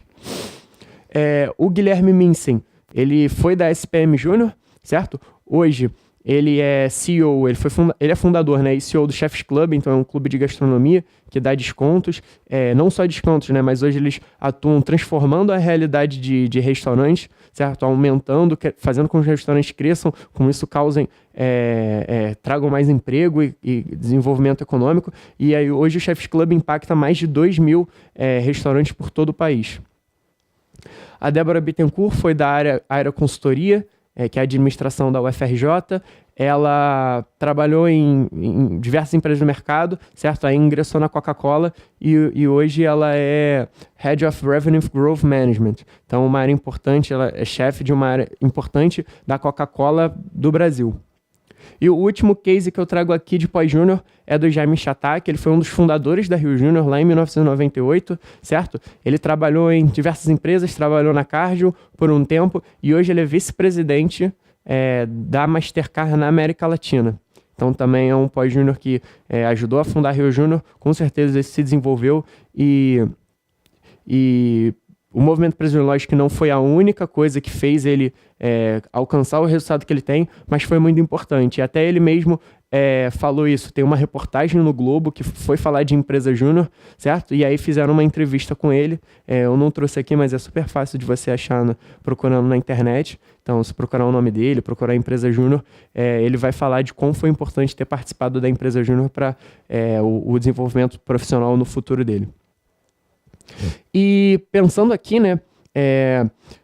O Guilherme Minsen, ele foi da SPM Júnior, certo? Hoje ele é CEO, ele é fundador, né, e CEO do Chefs Club, então é um clube de gastronomia que dá descontos, não só descontos, né, mas hoje eles atuam transformando a realidade de restaurantes, certo? Aumentando, fazendo com que os restaurantes cresçam, com isso tragam mais emprego e desenvolvimento econômico. E aí hoje o Chefs Club impacta mais de 2.000 restaurantes por todo o país. A Débora Bittencourt foi da área consultoria, que é a administração da UFRJ. Ela trabalhou em diversas empresas do mercado, certo? Aí ingressou na Coca-Cola e hoje ela é Head of Revenue Growth Management. Então, uma área importante, ela é chefe de uma área importante da Coca-Cola do Brasil. E o último case que eu trago aqui de pós-júnior é do Jaime Chatá, que ele foi um dos fundadores da Rio Júnior lá em 1998, certo? Ele trabalhou em diversas empresas, trabalhou na Cargill por um tempo e hoje ele é vice-presidente da Mastercard na América Latina. Então também é um pós-júnior que ajudou a fundar a Rio Júnior, com certeza ele se desenvolveu e o movimento empresarial, lógico que não foi a única coisa que fez ele alcançar o resultado que ele tem, mas foi muito importante. E até ele mesmo falou isso. Tem uma reportagem no Globo que foi falar de empresa júnior, certo? E aí fizeram uma entrevista com ele. Eu não trouxe aqui, mas é super fácil de você achar procurando na internet. Então, se procurar o nome dele, procurar a empresa júnior, ele vai falar de como foi importante ter participado da empresa júnior para o desenvolvimento profissional no futuro dele. E pensando aqui, né,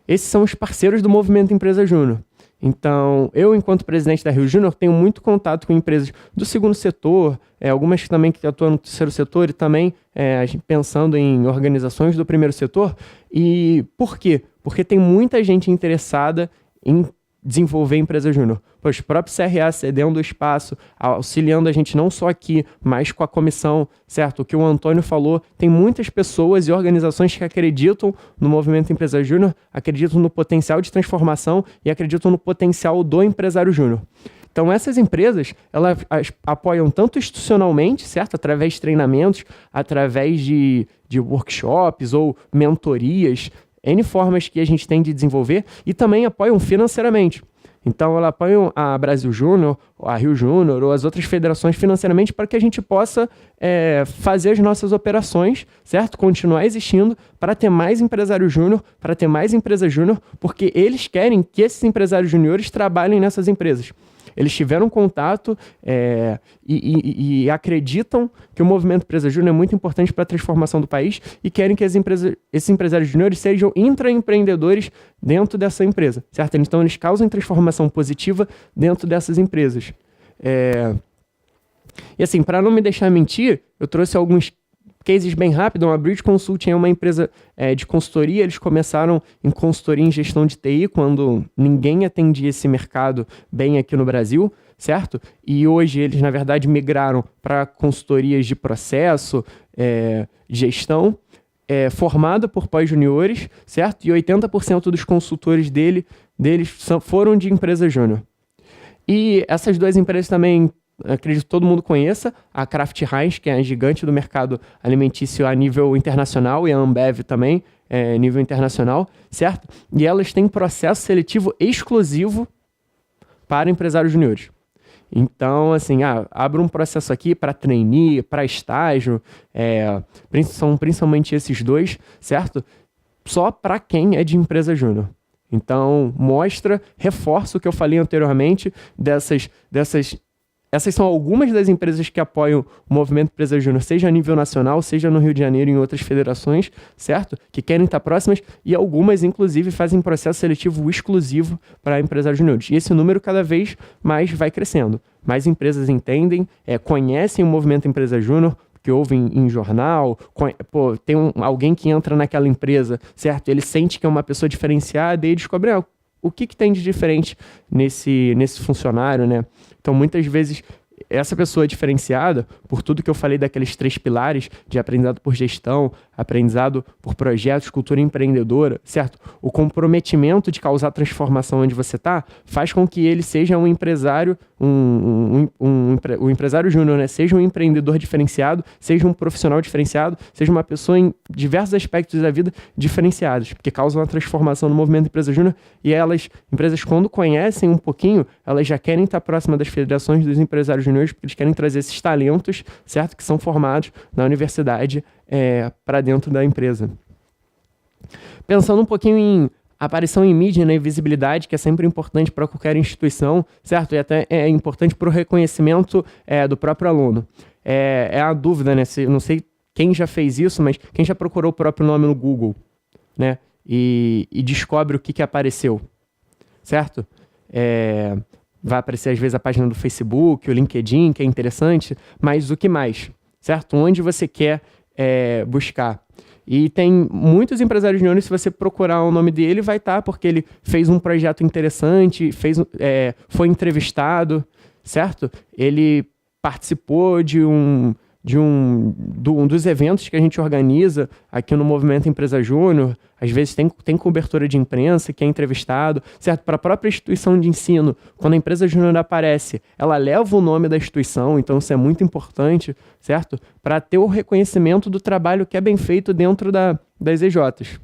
esses são os parceiros do movimento Empresa Júnior. Então, eu, enquanto presidente da Rio Júnior, tenho muito contato com empresas do segundo setor, algumas também que atuam no terceiro setor e também a gente pensando em organizações do primeiro setor. E por quê? Porque tem muita gente interessada em desenvolver empresa júnior. Pois o próprio CRA cedendo o espaço, auxiliando a gente não só aqui, mas com a comissão, certo? O que o Antônio falou, tem muitas pessoas e organizações que acreditam no movimento empresa júnior, acreditam no potencial de transformação e acreditam no potencial do empresário júnior. Então, essas empresas, elas apoiam tanto institucionalmente, certo? Através de treinamentos, através de workshops ou mentorias, N formas que a gente tem de desenvolver, e também apoiam financeiramente. Então, ela apoia a Brasil Júnior, a Rio Júnior ou as outras federações financeiramente para que a gente possa fazer as nossas operações, certo? Continuar existindo para ter mais empresário júnior, para ter mais empresa júnior, porque eles querem que esses empresários júniores trabalhem nessas empresas. Eles tiveram contato e acreditam que o movimento Empresa Júnior é muito importante para a transformação do país e querem que esses empresários júniores sejam intraempreendedores dentro dessa empresa, certo? Então, eles causam transformação positiva dentro dessas empresas. E assim, para não me deixar mentir, eu trouxe alguns cases bem rápidos. A Bridge Consulting é uma empresa de consultoria. Eles começaram em consultoria em gestão de TI quando ninguém atendia esse mercado bem aqui no Brasil, certo? E hoje eles, na verdade, migraram para consultorias de processo, gestão, formada por pós-juniores, certo? E 80% dos consultores deles foram de empresa júnior. E essas duas empresas também, acredito que todo mundo conheça, a Kraft Heinz, que é a gigante do mercado alimentício a nível internacional, e a Ambev também, nível internacional, certo? E elas têm processo seletivo exclusivo para empresários juniores. Então, assim, abre um processo aqui para trainee, para estágio, são principalmente esses dois, certo? Só para quem é de empresa júnior. Então, reforça o que eu falei anteriormente Essas são algumas das empresas que apoiam o movimento Empresa Júnior, seja a nível nacional, seja no Rio de Janeiro e em outras federações, certo? Que querem estar próximas, e algumas, inclusive, fazem processo seletivo exclusivo para empresários júniores. E esse número cada vez mais vai crescendo. Mais empresas entendem, conhecem o movimento Empresa Júnior, que ouvem em jornal, tem alguém que entra naquela empresa, certo? Ele sente que é uma pessoa diferenciada e descobre o que tem de diferente nesse funcionário, né? Então, muitas vezes, essa pessoa diferenciada, por tudo que eu falei daqueles 3 pilares de aprendizado por gestão, aprendizado por projetos, cultura empreendedora, certo? O comprometimento de causar transformação onde você está faz com que ele seja um empresário, um empresário júnior, né? Seja um empreendedor diferenciado, seja um profissional diferenciado, seja uma pessoa em diversos aspectos da vida diferenciados, que causam uma transformação no movimento Empresa Júnior. E empresas, quando conhecem um pouquinho, elas já querem estar próximas das federações dos empresários júniores, porque eles querem trazer esses talentos, certo? Que são formados na universidade para dentro da empresa. Pensando um pouquinho em aparição em mídia, né, e visibilidade, que é sempre importante para qualquer instituição, certo? E até é importante para o reconhecimento do próprio aluno. É a dúvida, né? Não sei quem já fez isso, mas quem já procurou o próprio nome no Google, né? E descobre o que apareceu, certo? Vai aparecer, às vezes, a página do Facebook, o LinkedIn, que é interessante, mas o que mais, certo? Onde você quer buscar. E tem muitos empresários júniores, se você procurar o nome dele, vai estar, porque ele fez um projeto interessante, foi entrevistado, certo? Ele participou de um dos eventos que a gente organiza aqui no Movimento Empresa Júnior. Às vezes tem cobertura de imprensa, que é entrevistado, certo? Para a própria instituição de ensino, quando a Empresa Júnior aparece, ela leva o nome da instituição, então isso é muito importante, certo? Para ter o reconhecimento do trabalho que é bem feito dentro das EJs.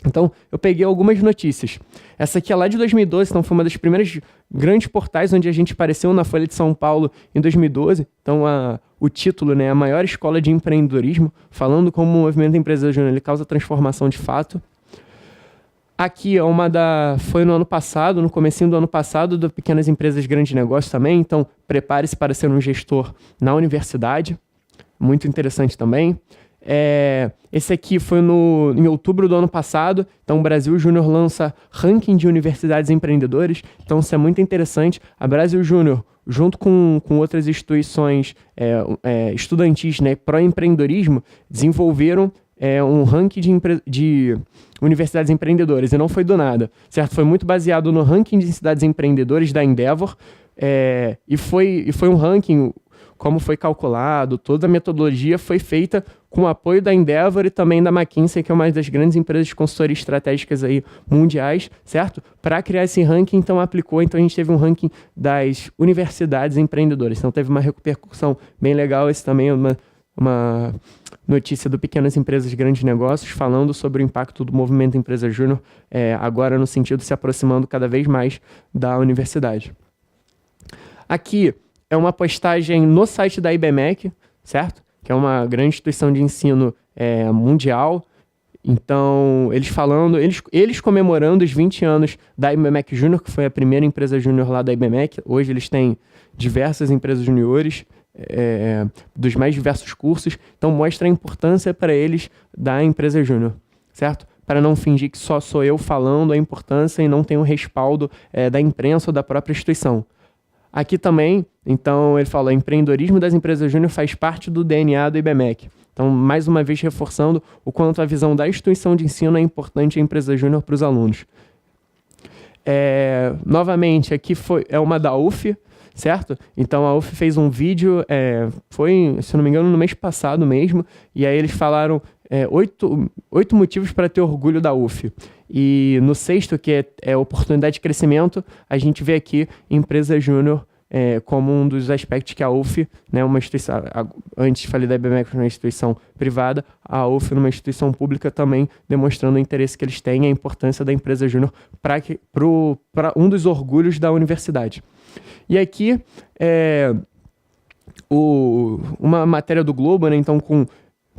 Então, eu peguei algumas notícias. Essa aqui é lá de 2012, então foi uma das primeiras grandes portais onde a gente apareceu na Folha de São Paulo em 2012. Então, o título, né, a maior escola de empreendedorismo, falando como o movimento Empresa Júnior ele causa transformação de fato. Aqui foi no ano passado, no comecinho do ano passado, do Pequenas Empresas Grandes Negócios também. Então, prepare-se para ser um gestor na universidade. Muito interessante também. Esse aqui foi em outubro do ano passado. Então, o Brasil Júnior lança ranking de universidades empreendedoras. Então, isso é muito interessante. A Brasil Júnior, junto com outras instituições estudantis, né, pró-empreendedorismo, desenvolveram um ranking de universidades empreendedoras. E não foi do nada, certo? Foi muito baseado no ranking de cidades empreendedoras da Endeavor. E foi um ranking, como foi calculado, toda a metodologia foi feita com o apoio da Endeavor e também da McKinsey, que é uma das grandes empresas de consultoria estratégicas aí mundiais, certo? Para criar esse ranking, então aplicou, então a gente teve um ranking das universidades empreendedoras. Então teve uma repercussão bem legal. Esse também é uma notícia do Pequenas Empresas Grandes Negócios, falando sobre o impacto do movimento Empresa Júnior, agora no sentido de se aproximando cada vez mais da universidade. Aqui é uma postagem no site da IBMEC, certo? Que é uma grande instituição de ensino mundial. Então, eles comemorando os 20 anos da IBMEC Júnior, que foi a primeira empresa júnior lá da IBMEC. Hoje eles têm diversas empresas juniores, dos mais diversos cursos. Então, mostra a importância para eles da empresa júnior, certo? Para não fingir que só sou eu falando a importância e não tem o respaldo da imprensa ou da própria instituição. Aqui também, então, ele fala: empreendedorismo das empresas júnior faz parte do DNA do IBMEC. Então, mais uma vez, reforçando o quanto a visão da instituição de ensino é importante a empresa júnior para os alunos. Novamente, aqui é uma da UF, certo? Então, a UF fez um vídeo, foi, se não me engano, no mês passado mesmo, e aí eles falaram 8 motivos para ter orgulho da UF. E no 6º, que é oportunidade de crescimento, a gente vê aqui empresa júnior como um dos aspectos que a UF, né, uma instituição, antes falei da IBMEC, uma instituição privada, a UF numa instituição pública também, demonstrando o interesse que eles têm e a importância da empresa júnior para um dos orgulhos da universidade. E aqui uma matéria do Globo, né, então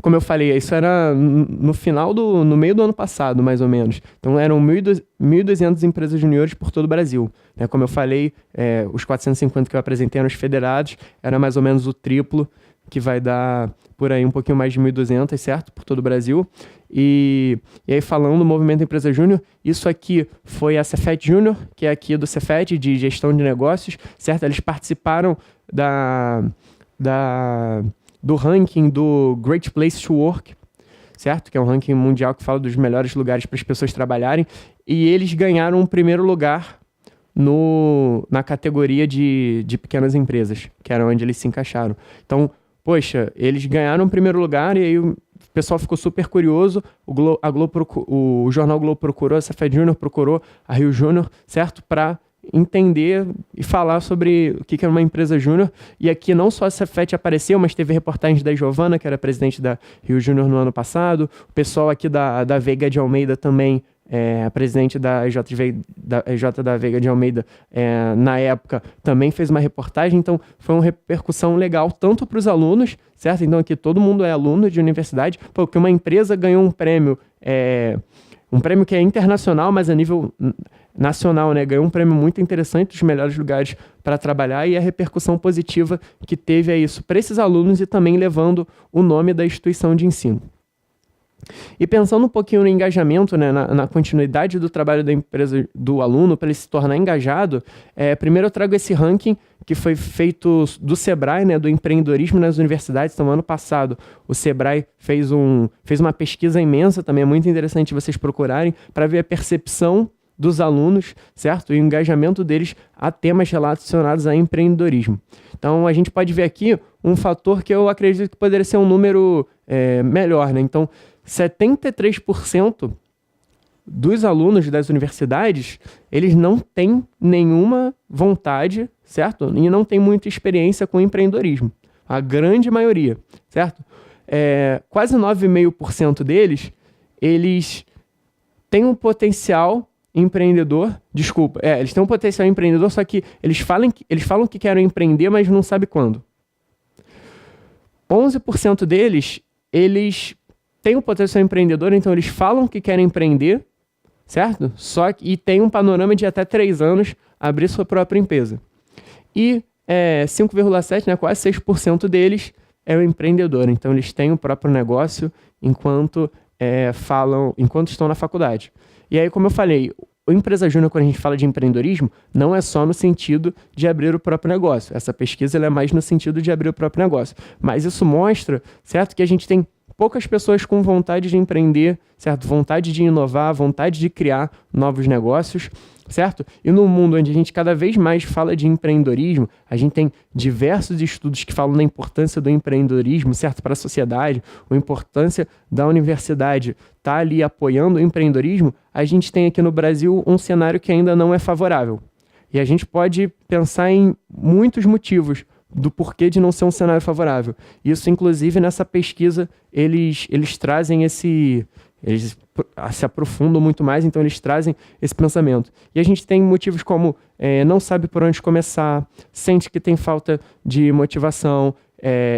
como eu falei, isso era no meio do ano passado, mais ou menos. Então, eram 1.200 empresas juniores por todo o Brasil. Como eu falei, os 450 que eu apresentei eram os federados, era mais ou menos o triplo, que vai dar por aí um pouquinho mais de 1.200, certo? Por todo o Brasil. E aí, falando do movimento Empresa Júnior, isso aqui foi a Cefet Júnior, que é aqui do Cefet, de gestão de negócios, certo? Eles participaram do ranking do Great Place to Work, certo? Que é um ranking mundial que fala dos melhores lugares para as pessoas trabalharem. E eles ganharam o primeiro lugar na categoria de pequenas empresas, que era onde eles se encaixaram. Então, poxa, eles ganharam o primeiro lugar e aí o pessoal ficou super curioso. O jornal Globo procurou, a Cefet Júnior procurou a Rio Júnior, certo? Para entender e falar sobre o que é uma empresa júnior. E aqui não só a Cefet apareceu, mas teve reportagens da Giovana, que era presidente da Rio Júnior no ano passado. O pessoal aqui da Veiga de Almeida também, a presidente da EJ da Veiga de Almeida, na época, também fez uma reportagem. Então, foi uma repercussão legal, tanto para os alunos, certo? Então, aqui todo mundo é aluno de universidade, porque uma empresa ganhou um prêmio que é internacional, mas a nível nacional, né? Ganhou um prêmio muito interessante dos melhores lugares para trabalhar, e a repercussão positiva que teve isso para esses alunos e também levando o nome da instituição de ensino. E pensando um pouquinho no engajamento, né, na continuidade do trabalho da empresa, do aluno, para ele se tornar engajado, primeiro eu trago esse ranking que foi feito do Sebrae, né, do empreendedorismo nas universidades. Então, ano passado, o Sebrae fez uma pesquisa imensa, também é muito interessante vocês procurarem, para ver a percepção dos alunos, certo? E o engajamento deles a temas relacionados a empreendedorismo. Então, a gente pode ver aqui um fator que eu acredito que poderia ser um número melhor, né? Então, 73% dos alunos das universidades, eles não têm nenhuma vontade, certo? E não têm muita experiência com empreendedorismo. A grande maioria, certo? Quase 9,5% deles, eles têm um potencial empreendedor, eles têm um potencial empreendedor, só que eles falam que querem empreender, mas não sabem quando. 11% deles, eles têm um potencial empreendedor, então eles falam que querem empreender, certo? E tem um panorama de até 3 anos abrir sua própria empresa. E 5,7%, né, quase 6% deles é o empreendedor. Então, eles têm o próprio negócio enquanto estão na faculdade. E aí, como eu falei, o Empresa Júnior, quando a gente fala de empreendedorismo, não é só no sentido de abrir o próprio negócio. Essa pesquisa ela é mais no sentido de abrir o próprio negócio. Mas isso mostra, certo, que a gente tem poucas pessoas com vontade de empreender, certo? Vontade de inovar, vontade de criar novos negócios, certo? E no mundo onde a gente cada vez mais fala de empreendedorismo, a gente tem diversos estudos que falam da importância do empreendedorismo, certo? Para a sociedade, a importância da universidade estar ali apoiando o empreendedorismo, a gente tem aqui no Brasil um cenário que ainda não é favorável. E a gente pode pensar em muitos motivos do porquê de não ser um cenário favorável. Isso, inclusive, nessa pesquisa, eles trazem eles se aprofundam muito mais, então eles trazem esse pensamento. E a gente tem motivos como não sabe por onde começar, sente que tem falta de motivação,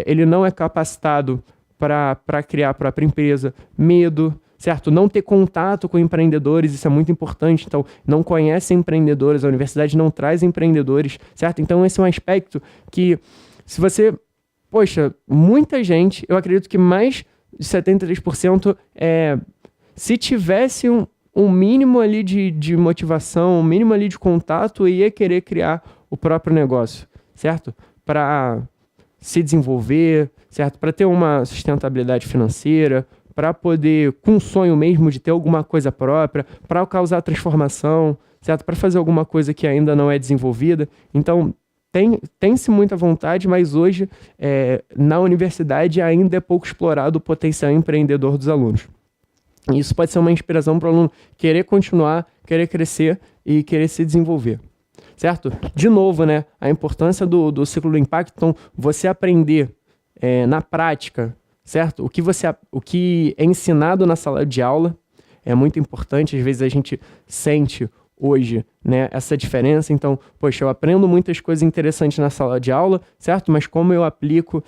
ele não é capacitado para criar a própria empresa, medo, certo? Não ter contato com empreendedores, isso é muito importante. Então, não conhece empreendedores, a universidade não traz empreendedores, certo? Então, esse é um aspecto que, se você... Poxa, muita gente, eu acredito que mais de 73%, se tivesse um mínimo ali de motivação, um mínimo ali de contato, ia querer criar o próprio negócio, certo? Para se desenvolver, certo? Para ter uma sustentabilidade financeira, para poder, com um sonho mesmo de ter alguma coisa própria, para causar transformação, certo? Para fazer alguma coisa que ainda não é desenvolvida. Então, tem-se muita vontade, mas hoje, na universidade, ainda é pouco explorado o potencial empreendedor dos alunos. E isso pode ser uma inspiração para o aluno querer continuar, querer crescer e querer se desenvolver, certo? De novo, né, a importância do ciclo do impacto. Então, você aprender na prática, certo? O que é ensinado na sala de aula é muito importante. Às vezes a gente sente hoje, né, essa diferença. Então, poxa, eu aprendo muitas coisas interessantes na sala de aula, certo? Mas como eu aplico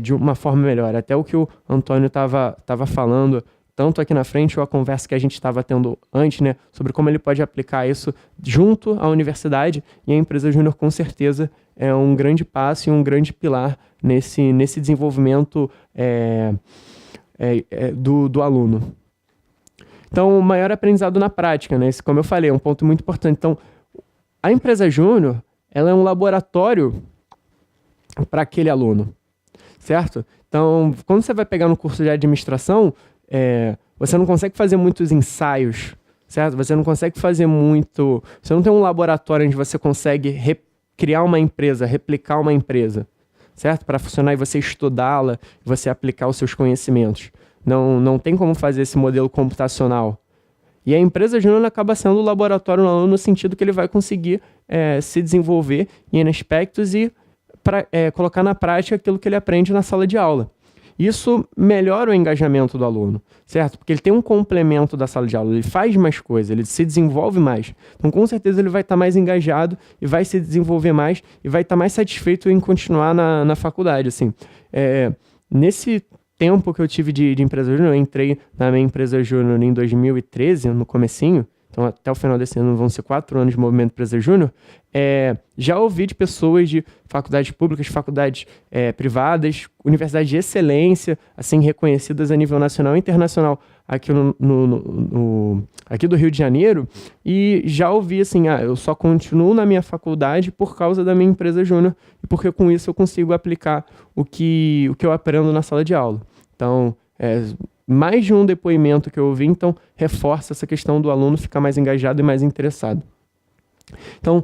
de uma forma melhor? Até o que o Antônio estava falando, tanto aqui na frente, ou a conversa que a gente estava tendo antes, né, sobre como ele pode aplicar isso junto à universidade, e a Empresa Júnior, com certeza, é um grande passo e um grande pilar nesse desenvolvimento do aluno. Então, o maior aprendizado na prática, né? Esse, como eu falei, é um ponto muito importante. Então, a Empresa Júnior, ela é um laboratório para aquele aluno, certo? Então, quando você vai pegar no curso de administração, você não consegue fazer muitos ensaios, certo? Você não consegue fazer muito... Você não tem um laboratório onde você consegue criar uma empresa, replicar uma empresa, certo? Para funcionar e você estudá-la, você aplicar os seus conhecimentos. Não tem como fazer esse modelo computacional. E a Empresa Júnior acaba sendo o laboratório no aluno no sentido que ele vai conseguir se desenvolver em aspectos e colocar na prática aquilo que ele aprende na sala de aula. Isso melhora o engajamento do aluno, certo? Porque ele tem um complemento da sala de aula, ele faz mais coisas, ele se desenvolve mais. Então, com certeza, ele vai estar mais engajado e vai se desenvolver mais e vai estar mais satisfeito em continuar na faculdade. Assim. Nesse tempo que eu tive de Empresa Júnior, eu entrei na minha Empresa Júnior em 2013, no comecinho, então até o final desse ano vão ser 4 anos de movimento Empresa Júnior, já ouvi de pessoas de faculdades públicas, faculdades privadas, universidades de excelência, assim, reconhecidas a nível nacional e internacional aqui, aqui do Rio de Janeiro, e já ouvi assim, eu só continuo na minha faculdade por causa da minha Empresa Júnior, e porque com isso eu consigo aplicar o que eu aprendo na sala de aula. Então, mais de um depoimento que eu ouvi, então, reforça essa questão do aluno ficar mais engajado e mais interessado. Então,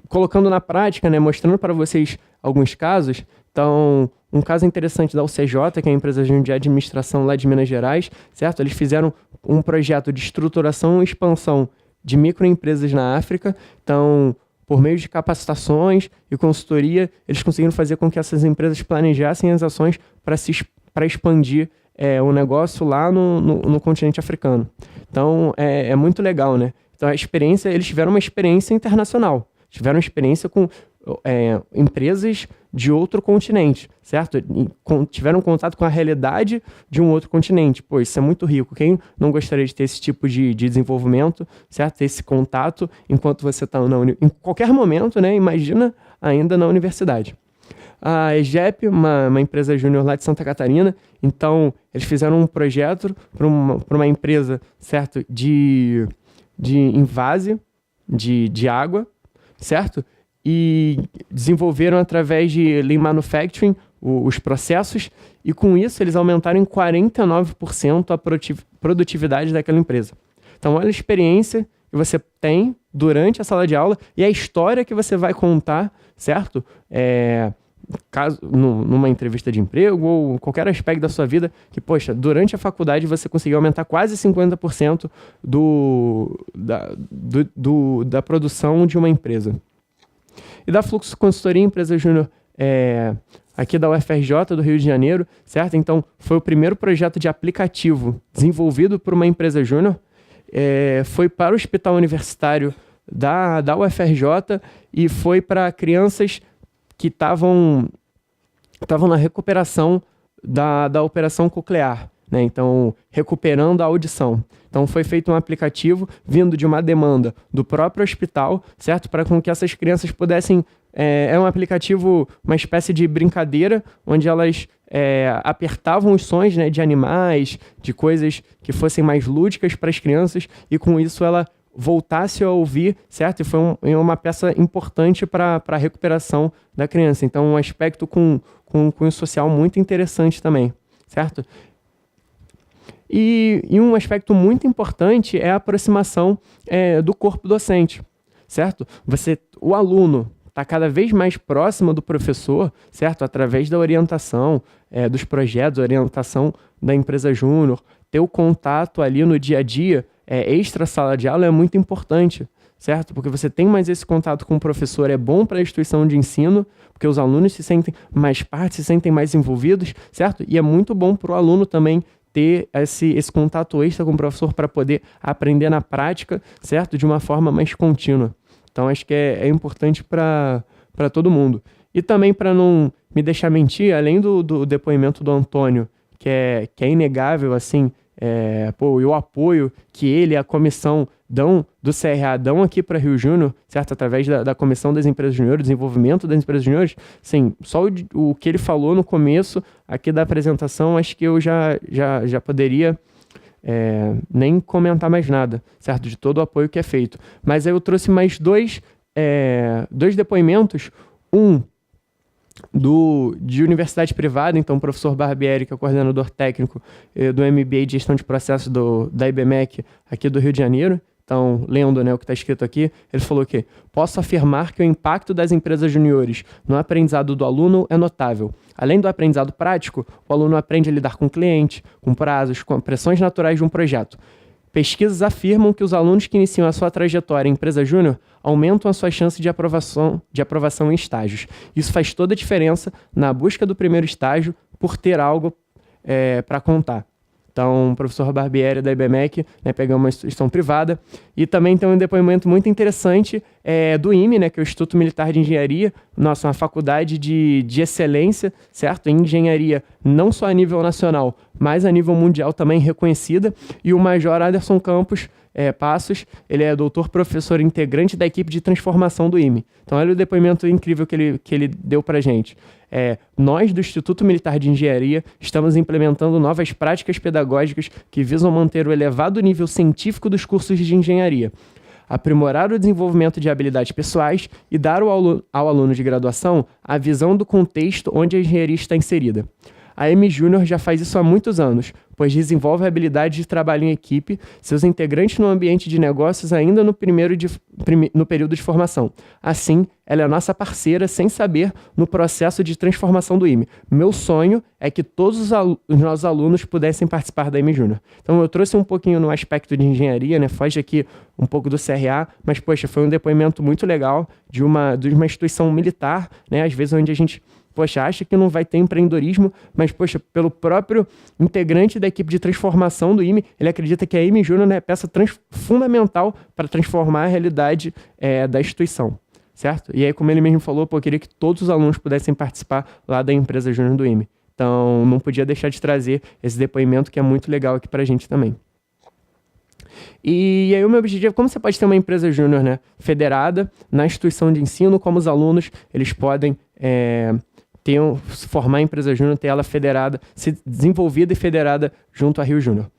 colocando na prática, né, mostrando para vocês alguns casos, então, um caso interessante da UCJ, que é a Empresa Júnior de Administração lá de Minas Gerais, certo? Eles fizeram um projeto de estruturação e expansão de microempresas na África, então, por meio de capacitações e consultoria, eles conseguiram fazer com que essas empresas planejassem as ações para expandir o negócio lá no continente africano. Então, é muito legal, né? Então, eles tiveram uma experiência internacional, tiveram experiência com empresas de outro continente, certo? Tiveram contato com a realidade de um outro continente. Pô, isso é muito rico. Quem não gostaria de ter esse tipo de desenvolvimento, certo? Ter esse contato enquanto você está em qualquer momento, né? Imagina ainda na universidade. A EGEP, uma empresa júnior lá de Santa Catarina, então eles fizeram um projeto para uma empresa, certo, de invase de água, certo? E desenvolveram através de Lean Manufacturing os processos, e com isso eles aumentaram em 49% a produtividade daquela empresa. Então, olha a experiência que você tem durante a sala de aula e a história que você vai contar, certo? Numa entrevista de emprego ou qualquer aspecto da sua vida, que, poxa, durante a faculdade você conseguiu aumentar quase 50% da produção de uma empresa. E da Fluxo Consultoria Empresa Júnior aqui da UFRJ, do Rio de Janeiro, certo? Então, foi o primeiro projeto de aplicativo desenvolvido por uma empresa júnior, foi para o Hospital Universitário da UFRJ e foi para crianças que estavam na recuperação da operação coclear, né? Então, recuperando a audição. Então, foi feito um aplicativo vindo de uma demanda do próprio hospital, certo? Para com que essas crianças pudessem... É um aplicativo, uma espécie de brincadeira, onde elas apertavam os sons, né, de animais, de coisas que fossem mais lúdicas para as crianças, e com isso ela voltasse a ouvir, certo? E foi uma peça importante para a recuperação da criança. Então, um aspecto com cunho social muito interessante também, certo? E um aspecto muito importante é a aproximação do corpo docente, certo? O aluno está cada vez mais próximo do professor, certo? Através da orientação, dos projetos, orientação da empresa júnior, ter o contato ali no dia a dia, extra sala de aula, é muito importante, certo? Porque você tem mais esse contato com o professor, é bom para a instituição de ensino, porque os alunos se sentem mais parte, se sentem mais envolvidos, certo? E é muito bom para o aluno também ter esse contato extra com o professor para poder aprender na prática, certo? De uma forma mais contínua. Então, acho que é importante para todo mundo. E também, para não me deixar mentir, além do depoimento do Antônio, que é inegável, assim, e o apoio que ele e a comissão do CRA dão aqui para Rio Júnior, certo? Através da Comissão das Empresas Júniores, desenvolvimento das empresas júniores, sim, só o que ele falou no começo aqui da apresentação, acho que eu já poderia nem comentar mais nada, certo? De todo o apoio que é feito. Mas aí eu trouxe mais dois depoimentos, de universidade privada, então o professor Barbieri, que é o coordenador técnico do MBA de Gestão de Processos da IBMEC, aqui do Rio de Janeiro. Então, lendo, né, o que está escrito aqui, ele falou que posso afirmar que o impacto das empresas juniores no aprendizado do aluno é notável. Além do aprendizado prático, o aluno aprende a lidar com o cliente, com prazos, com pressões naturais de um projeto. Pesquisas afirmam que os alunos que iniciam a sua trajetória em empresa júnior aumentam a sua chance de aprovação em estágios. Isso faz toda a diferença na busca do primeiro estágio por ter algo para contar. Então, o professor Barbieri da IBMEC, né, pegou uma instituição privada. E também tem um depoimento muito interessante do IME, né, que é o Instituto Militar de Engenharia, uma faculdade de excelência, certo? Em engenharia, não só a nível nacional, mas a nível mundial também reconhecida. E o Major Anderson Campos Passos, ele é doutor, professor integrante da equipe de transformação do IME. Então, olha o depoimento incrível que ele deu para a gente. Nós, do Instituto Militar de Engenharia, estamos implementando novas práticas pedagógicas que visam manter o elevado nível científico dos cursos de engenharia, aprimorar o desenvolvimento de habilidades pessoais e dar ao aluno de graduação a visão do contexto onde a engenharia está inserida. A M Júnior já faz isso há muitos anos, pois desenvolve a habilidade de trabalho em equipe, seus integrantes no ambiente de negócios ainda no período de formação. Assim, ela é a nossa parceira, sem saber, no processo de transformação do IME. Meu sonho é que todos os nossos alunos pudessem participar da M Júnior. Então, eu trouxe um pouquinho no aspecto de engenharia, né? Foge aqui um pouco do CRA, mas, poxa, foi um depoimento muito legal de uma instituição militar, né? Às vezes onde a gente acha que não vai ter empreendedorismo, mas, pelo próprio integrante da equipe de transformação do IME, ele acredita que a M Júnior é peça fundamental para transformar a realidade da instituição, certo? E aí, como ele mesmo falou, eu queria que todos os alunos pudessem participar lá da empresa Júnior do IME. Então, não podia deixar de trazer esse depoimento que é muito legal aqui para a gente também. E aí o meu objetivo é como você pode ter uma empresa júnior, né, federada na instituição de ensino, como os alunos eles podem formar a empresa júnior, ter ela federada, se desenvolvida e federada junto à Rio Júnior.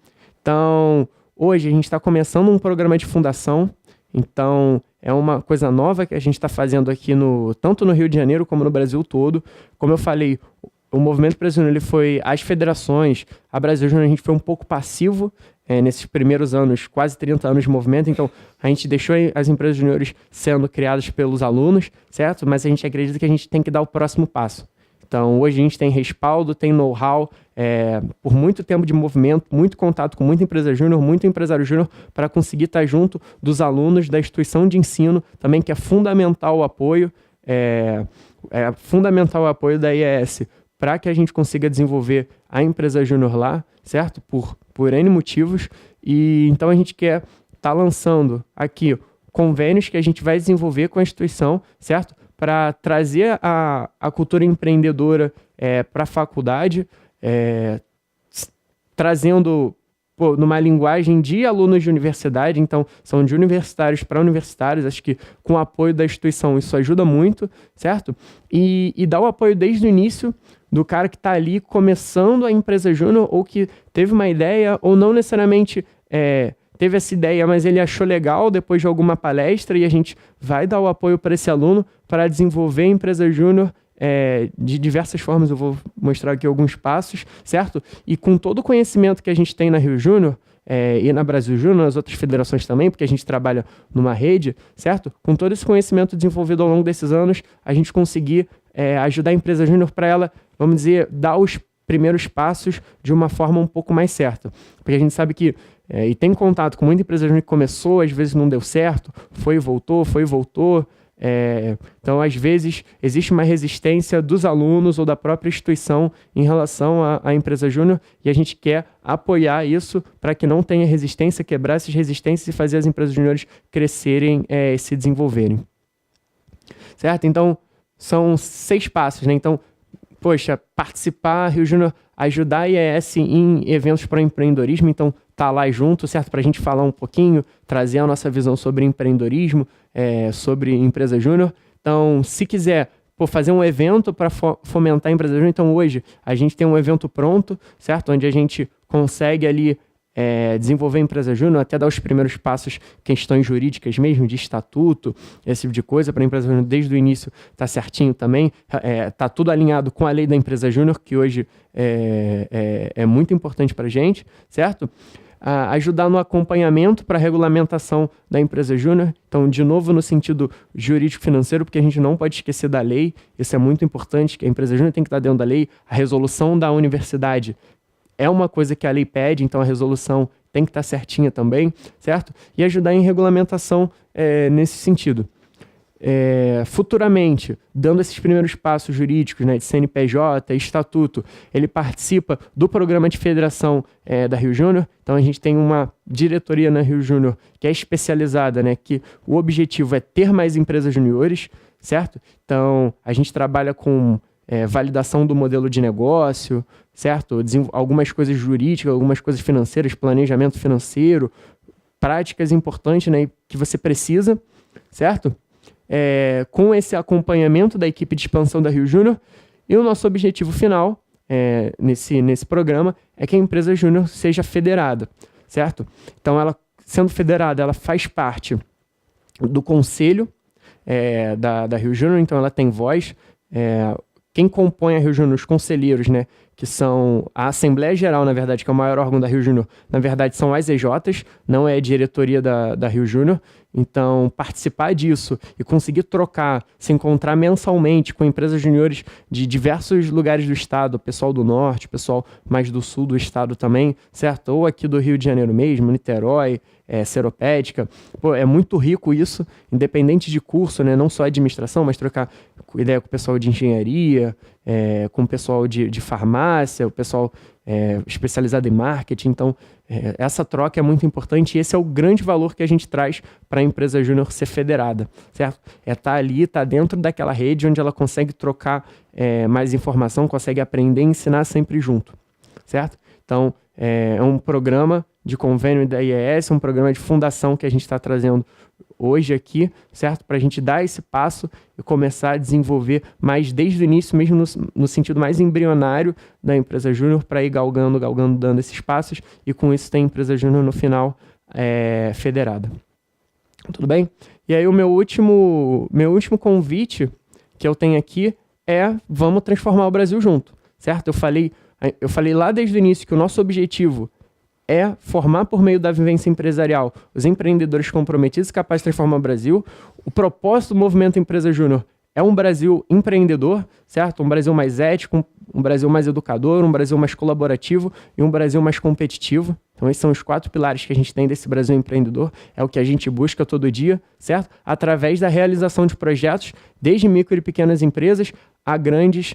Então, hoje a gente está começando um programa de fundação, então é uma coisa nova que a gente está fazendo aqui tanto no Rio de Janeiro como no Brasil todo. Como eu falei, o movimento Empresa Júnior, ele foi às federações, a Brasil Júnior a gente foi um pouco passivo nesses primeiros anos, quase 30 anos de movimento, então a gente deixou as empresas juniores sendo criadas pelos alunos, certo? Mas a gente acredita que a gente tem que dar o próximo passo. Então, hoje a gente tem respaldo, tem know-how, por muito tempo de movimento, muito contato com muita empresa júnior, muito empresário júnior, para conseguir estar junto dos alunos da instituição de ensino, também que é fundamental o apoio, fundamental o apoio da IES, para que a gente consiga desenvolver a empresa júnior lá, certo? Por N motivos. E então a gente quer estar lançando aqui convênios que a gente vai desenvolver com a instituição, certo? Para trazer a cultura empreendedora para a faculdade, trazendo numa linguagem de alunos de universidade, então são de universitários para universitários, acho que com o apoio da instituição isso ajuda muito, certo? E dá o apoio desde o início do cara que está ali começando a empresa júnior, ou que teve uma ideia, ou não necessariamente teve essa ideia, mas ele achou legal depois de alguma palestra, e a gente vai dar o apoio para esse aluno para desenvolver a empresa júnior de diversas formas. Eu vou mostrar aqui alguns passos, certo? E com todo o conhecimento que a gente tem na Rio Júnior e na Brasil Júnior, nas outras federações também, porque a gente trabalha numa rede, certo? Com todo esse conhecimento desenvolvido ao longo desses anos, a gente conseguir ajudar a empresa júnior para ela, vamos dizer, dar os primeiros passos de uma forma um pouco mais certa. Porque a gente sabe que, e tem contato com muita empresa júnior que começou, às vezes não deu certo, foi e voltou, então, às vezes, existe uma resistência dos alunos ou da própria instituição em relação à empresa júnior, e a gente quer apoiar isso para que não tenha resistência, quebrar essas resistências e fazer as empresas júniores crescerem e se desenvolverem. Certo? Então, são 6 passos, né? Então, participar, Rio Júnior, ajudar a IES em eventos para empreendedorismo, então tá lá junto, certo? Para a gente falar um pouquinho, trazer a nossa visão sobre empreendedorismo, sobre empresa júnior. Então, se quiser fazer um evento para fomentar a empresa júnior, então hoje a gente tem um evento pronto, certo? Onde a gente consegue ali desenvolver a empresa júnior, até dar os primeiros passos, questões jurídicas mesmo, de estatuto, esse tipo de coisa, para a empresa júnior desde o início tá certinho também, tá tudo alinhado com a lei da empresa júnior, que hoje é muito importante para a gente, certo? Ajudar no acompanhamento para a regulamentação da empresa júnior, então, de novo, no sentido jurídico-financeiro, porque a gente não pode esquecer da lei, isso é muito importante, que a empresa júnior tem que estar dentro da lei, a resolução da universidade é uma coisa que a lei pede, então a resolução tem que estar certinha também, certo? E ajudar em regulamentação nesse sentido. Futuramente, dando esses primeiros passos jurídicos, né, de CNPJ, estatuto, ele participa do programa de federação da Rio Júnior. Então a gente tem uma diretoria na Rio Júnior que é especializada, né, que o objetivo é ter mais empresas juniores, certo? Então a gente trabalha com validação do modelo de negócio, certo? Algumas coisas jurídicas, algumas coisas financeiras, planejamento financeiro, práticas importantes, né, que você precisa, certo? Com esse acompanhamento da equipe de expansão da Rio Júnior, e o nosso objetivo final nesse programa é que a empresa júnior seja federada, certo? Então, ela sendo federada, ela faz parte do conselho da Rio Júnior, então ela tem voz. Quem compõe a Rio Júnior, os conselheiros, né, que são a Assembleia Geral, na verdade, que é o maior órgão da Rio Júnior, na verdade são as EJs, não é a diretoria da Rio Júnior. Então, participar disso e conseguir trocar, se encontrar mensalmente com empresas juniores de diversos lugares do estado, pessoal do norte, pessoal mais do sul do estado também, certo? Ou aqui do Rio de Janeiro mesmo, Niterói, Seropédica. É muito rico isso, independente de curso, né? Não só administração, mas trocar ideia com o pessoal de engenharia, com o pessoal de farmácia, o pessoal especializado em marketing. Então, essa troca é muito importante, e esse é o grande valor que a gente traz para a empresa júnior ser federada, certo? Estar ali, estar dentro daquela rede onde ela consegue trocar mais informação, consegue aprender e ensinar sempre junto, certo? Então, é um programa de convênio da IES, um programa de fundação que a gente está trazendo hoje aqui, certo? Para a gente dar esse passo e começar a desenvolver mais desde o início, mesmo no sentido mais embrionário da empresa júnior, para ir galgando, dando esses passos, e com isso tem empresa júnior no final federada. Tudo bem? E aí o meu último convite que eu tenho aqui é: vamos transformar o Brasil junto, certo? Eu falei lá desde o início que o nosso objetivo é formar por meio da vivência empresarial os empreendedores comprometidos e capazes de transformar o Brasil. O propósito do Movimento Empresa Júnior é um Brasil empreendedor, certo? Um Brasil mais ético, um Brasil mais educador, um Brasil mais colaborativo e um Brasil mais competitivo. Então, esses são os 4 pilares que a gente tem desse Brasil empreendedor. É o que a gente busca todo dia, certo? Através da realização de projetos, desde micro e pequenas empresas a grandes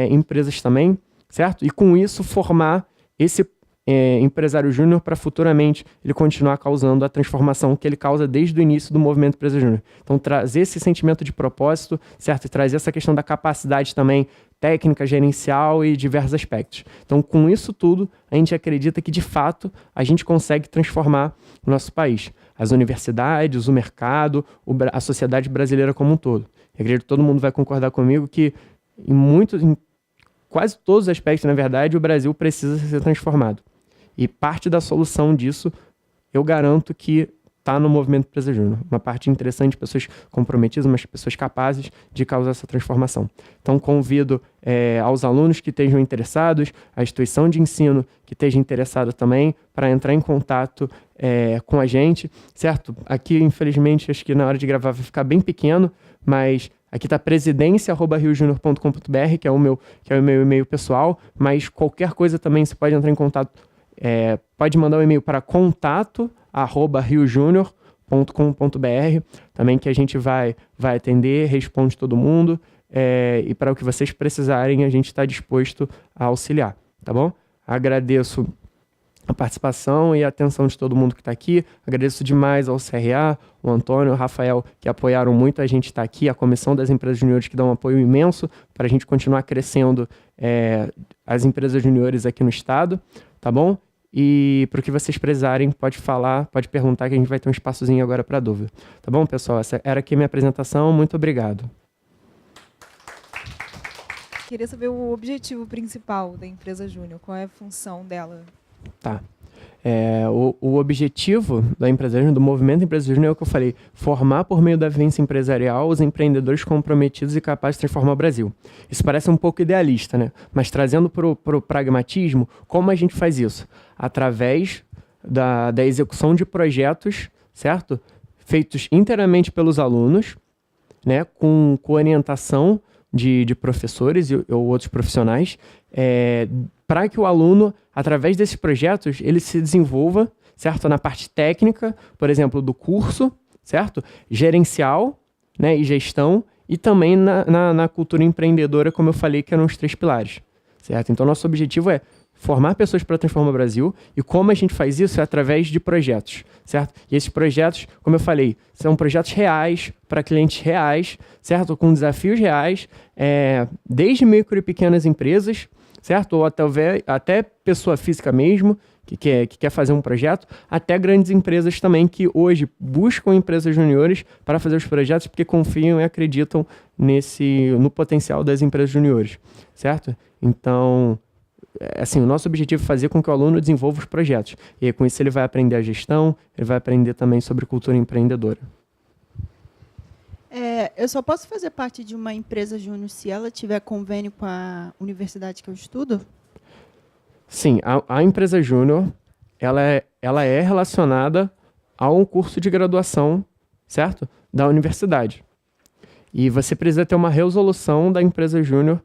empresas também, certo? E com isso formar esse empresário júnior para futuramente ele continuar causando a transformação que ele causa desde o início do movimento Empresa Júnior. Então, trazer esse sentimento de propósito, certo? E trazer essa questão da capacidade também técnica, gerencial e diversos aspectos. Então, com isso tudo, a gente acredita que, de fato, a gente consegue transformar o nosso país. As universidades, o mercado, a sociedade brasileira como um todo. Eu acredito que todo mundo vai concordar comigo que, em quase todos os aspectos, na verdade, o Brasil precisa ser transformado. E parte da solução disso, eu garanto que está no movimento Empresa Júnior. Uma parte interessante de pessoas comprometidas, mas pessoas capazes de causar essa transformação. Então, convido aos alunos que estejam interessados, a instituição de ensino que esteja interessada também, para entrar em contato com a gente, certo? Aqui, infelizmente, acho que na hora de gravar vai ficar bem pequeno, mas aqui está presidência@riojunior.com.br, que é o meu e-mail pessoal, mas qualquer coisa também você pode entrar em contato. Pode mandar um e-mail para contato@riojunior.com.br, também, que a gente vai atender, responde todo mundo, e para o que vocês precisarem a gente está disposto a auxiliar, tá bom? Agradeço a participação e a atenção de todo mundo que está aqui. Agradeço demais ao CRA, o Antônio, o Rafael, que apoiaram muito a gente estar aqui, a Comissão das Empresas Juniores, que dá um apoio imenso para a gente continuar crescendo as empresas juniores aqui no estado, tá bom? E para o que vocês precisarem, pode falar, pode perguntar, que a gente vai ter um espaçozinho agora para dúvida. Tá bom, pessoal? Essa era aqui a minha apresentação. Muito obrigado. Queria saber o objetivo principal da empresa júnior, qual é a função dela? Tá. O objetivo da empresa júnior, do movimento Empresa Júnior, é o que eu falei: formar por meio da vivência empresarial os empreendedores comprometidos e capazes de transformar o Brasil. Isso parece um pouco idealista, né? Mas trazendo para o pragmatismo, como a gente faz isso? Através da execução de projetos, certo? Feitos inteiramente pelos alunos, né? Com orientação de professores ou outros profissionais, para que o aluno, através desses projetos, ele se desenvolva, certo? Na parte técnica, por exemplo, do curso, certo? Gerencial, né? E gestão, e também na cultura empreendedora, como eu falei, que eram os 3 pilares, certo? Então, nosso objetivo é formar pessoas para transformar o Brasil, e como a gente faz isso é através de projetos, certo? E esses projetos, como eu falei, são projetos reais, para clientes reais, certo? Com desafios reais, desde micro e pequenas empresas, certo? Ou até pessoa física mesmo, que quer fazer um projeto, até grandes empresas também, que hoje buscam empresas juniores para fazer os projetos, porque confiam e acreditam no potencial das empresas juniores, certo? Então, assim, o nosso objetivo é fazer com que o aluno desenvolva os projetos. E aí, com isso ele vai aprender a gestão, ele vai aprender também sobre cultura empreendedora. Eu só posso fazer parte de uma empresa júnior se ela tiver convênio com a universidade que eu estudo? Sim, a empresa júnior, ela é relacionada a um curso de graduação, certo? Da universidade. E você precisa ter uma resolução da empresa júnior,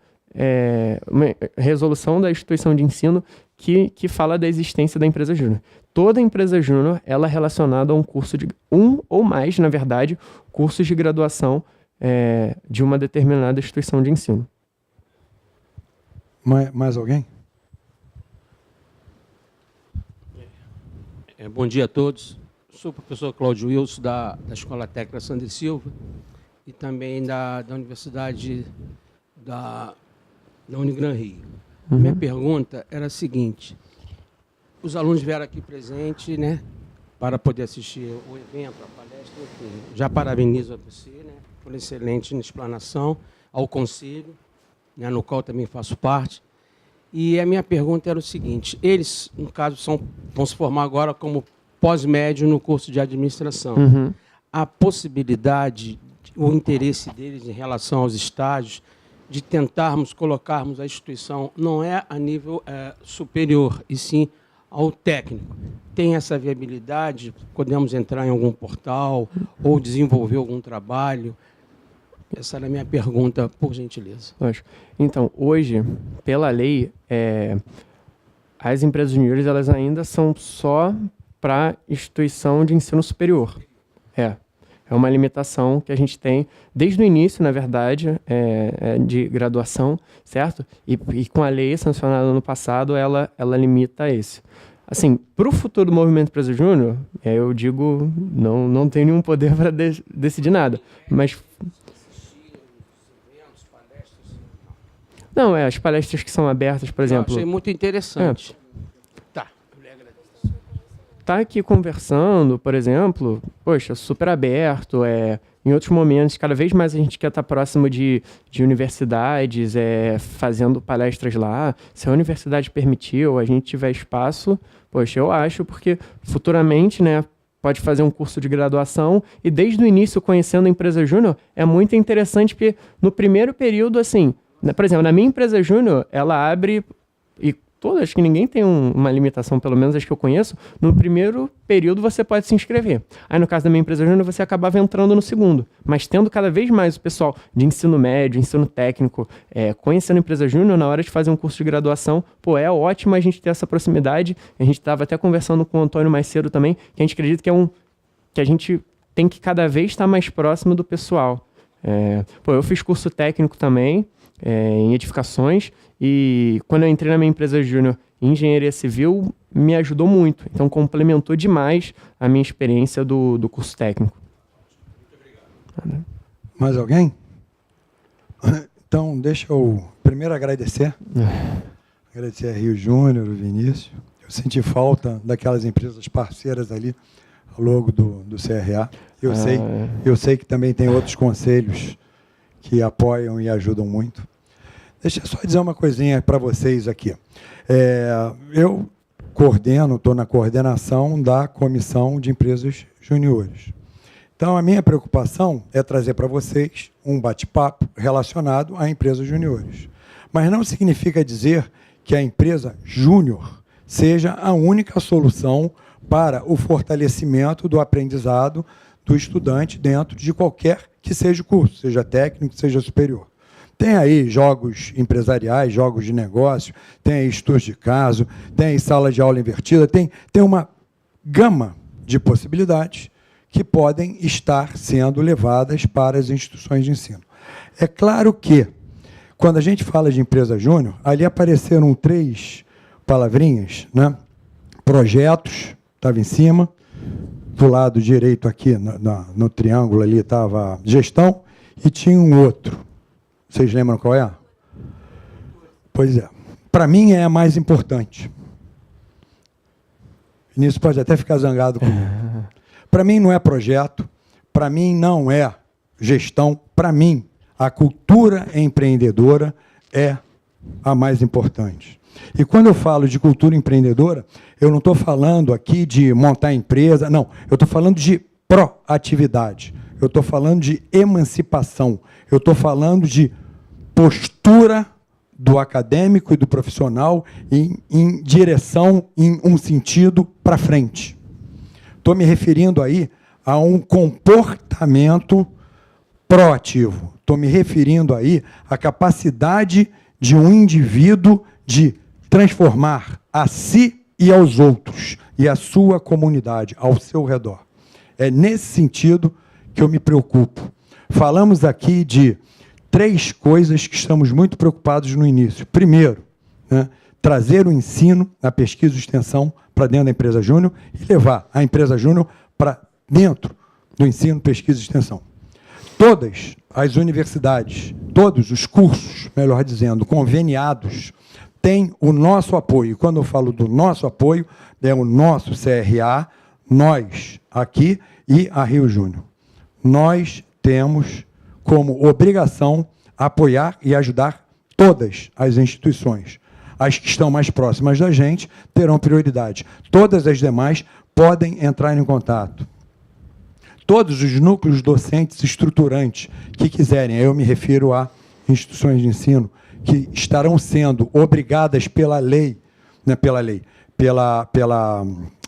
uma resolução da instituição de ensino que fala da existência da empresa júnior. Toda empresa júnior, ela é relacionada a um curso ou mais, na verdade, cursos de graduação de uma determinada instituição de ensino. Mais alguém? Bom dia a todos. Sou o professor Cláudio Wilson, da Escola Técnica Sandro Silva, e também da Universidade da Unigran Rio. Minha pergunta era a seguinte: os alunos vieram aqui presentes, né, para poder assistir o evento, a palestra, enfim. Já parabenizo a você, né, por excelente explanação, ao conselho, né, no qual também faço parte. E a minha pergunta era o seguinte: eles, no caso, vão se formar agora como pós-médio no curso de administração. Uhum. A possibilidade, o interesse deles em relação aos estágios, de tentarmos colocarmos a instituição não é a nível superior, e sim ao técnico. Tem essa viabilidade? Podemos entrar em algum portal ou desenvolver algum trabalho? Essa era a minha pergunta, por gentileza. Lógico. Então, hoje, pela lei, as empresas juniores elas ainda são só para instituição de ensino superior. É uma limitação que a gente tem desde o início, na verdade, de graduação, certo? E com a lei sancionada no ano passado, ela limita esse. Assim, para o futuro do movimento Empresa Júnior, eu digo, não tenho nenhum poder para decidir nada. Mas não, as palestras que são abertas, por exemplo. Eu achei muito interessante. Tá, eu lhe agradeço. Tá aqui conversando, por exemplo, poxa, super aberto, em outros momentos, cada vez mais a gente quer estar próximo de universidades, fazendo palestras lá. Se a universidade permitir ou a gente tiver espaço, poxa, eu acho, porque futuramente, né, pode fazer um curso de graduação e desde o início, conhecendo a empresa júnior, é muito interessante, porque no primeiro período, assim, por exemplo, na minha empresa júnior, ela abre, e acho que ninguém tem uma limitação, pelo menos as que eu conheço, no primeiro período você pode se inscrever. Aí no caso da minha empresa júnior, você acabava entrando no segundo. Mas tendo cada vez mais o pessoal de ensino médio, ensino técnico, conhecendo a empresa júnior, na hora de fazer um curso de graduação, é ótimo a gente ter essa proximidade. A gente estava até conversando com o Antônio mais cedo também, que a gente acredita que a gente tem que cada vez estar mais próximo do pessoal. Eu fiz curso técnico também, em edificações, e quando eu entrei na minha empresa júnior em engenharia civil, me ajudou muito. Então, complementou demais a minha experiência do curso técnico. Muito obrigado. Mais alguém? Então, deixa eu primeiro agradecer. Agradecer a Rio Júnior, o Vinícius. Eu senti falta daquelas empresas parceiras ali ao longo do CRA. Eu sei que também tem outros conselhos que apoiam e ajudam muito. Deixa eu só dizer uma coisinha para vocês aqui. Eu estou na coordenação da Comissão de Empresas Juniores. Então, a minha preocupação é trazer para vocês um bate-papo relacionado a empresas juniores. Mas não significa dizer que a empresa júnior seja a única solução para o fortalecimento do aprendizado do estudante dentro de qualquer que seja o curso, seja técnico, seja superior. Tem aí jogos empresariais, jogos de negócio, tem aí estudos de caso, tem aí sala de aula invertida, tem uma gama de possibilidades que podem estar sendo levadas para as instituições de ensino. É claro que, quando a gente fala de empresa júnior, ali apareceram 3 palavrinhas, né? Projetos, estava em cima, do lado direito aqui, no triângulo ali, estava gestão, e tinha um outro. Vocês lembram qual é? Pois é. Para mim é a mais importante. Nisso pode até ficar zangado comigo. Para mim não é projeto, para mim não é gestão, para mim a cultura empreendedora é a mais importante. E quando eu falo de cultura empreendedora, eu não estou falando aqui de montar empresa, não. Eu estou falando de proatividade. Eu estou falando de emancipação. Eu estou falando de postura do acadêmico e do profissional em direção, em um sentido para frente. Estou me referindo aí a um comportamento proativo. Estou me referindo aí à capacidade de um indivíduo de transformar a si e aos outros, e a sua comunidade, ao seu redor. É nesse sentido que eu me preocupo. Falamos aqui de 3 coisas que estamos muito preocupados no início. Primeiro, né, trazer o ensino, a pesquisa e extensão para dentro da empresa júnior e levar a empresa júnior para dentro do ensino, pesquisa e extensão. Todas as universidades, todos os cursos, melhor dizendo, conveniados tem o nosso apoio. Quando eu falo do nosso apoio, é o nosso CRA, nós aqui e a Rio Júnior. Nós temos como obrigação apoiar e ajudar todas as instituições. As que estão mais próximas da gente terão prioridade. Todas as demais podem entrar em contato. Todos os núcleos docentes estruturantes que quiserem, eu me refiro a instituições de ensino, que estarão sendo obrigadas pela lei, né,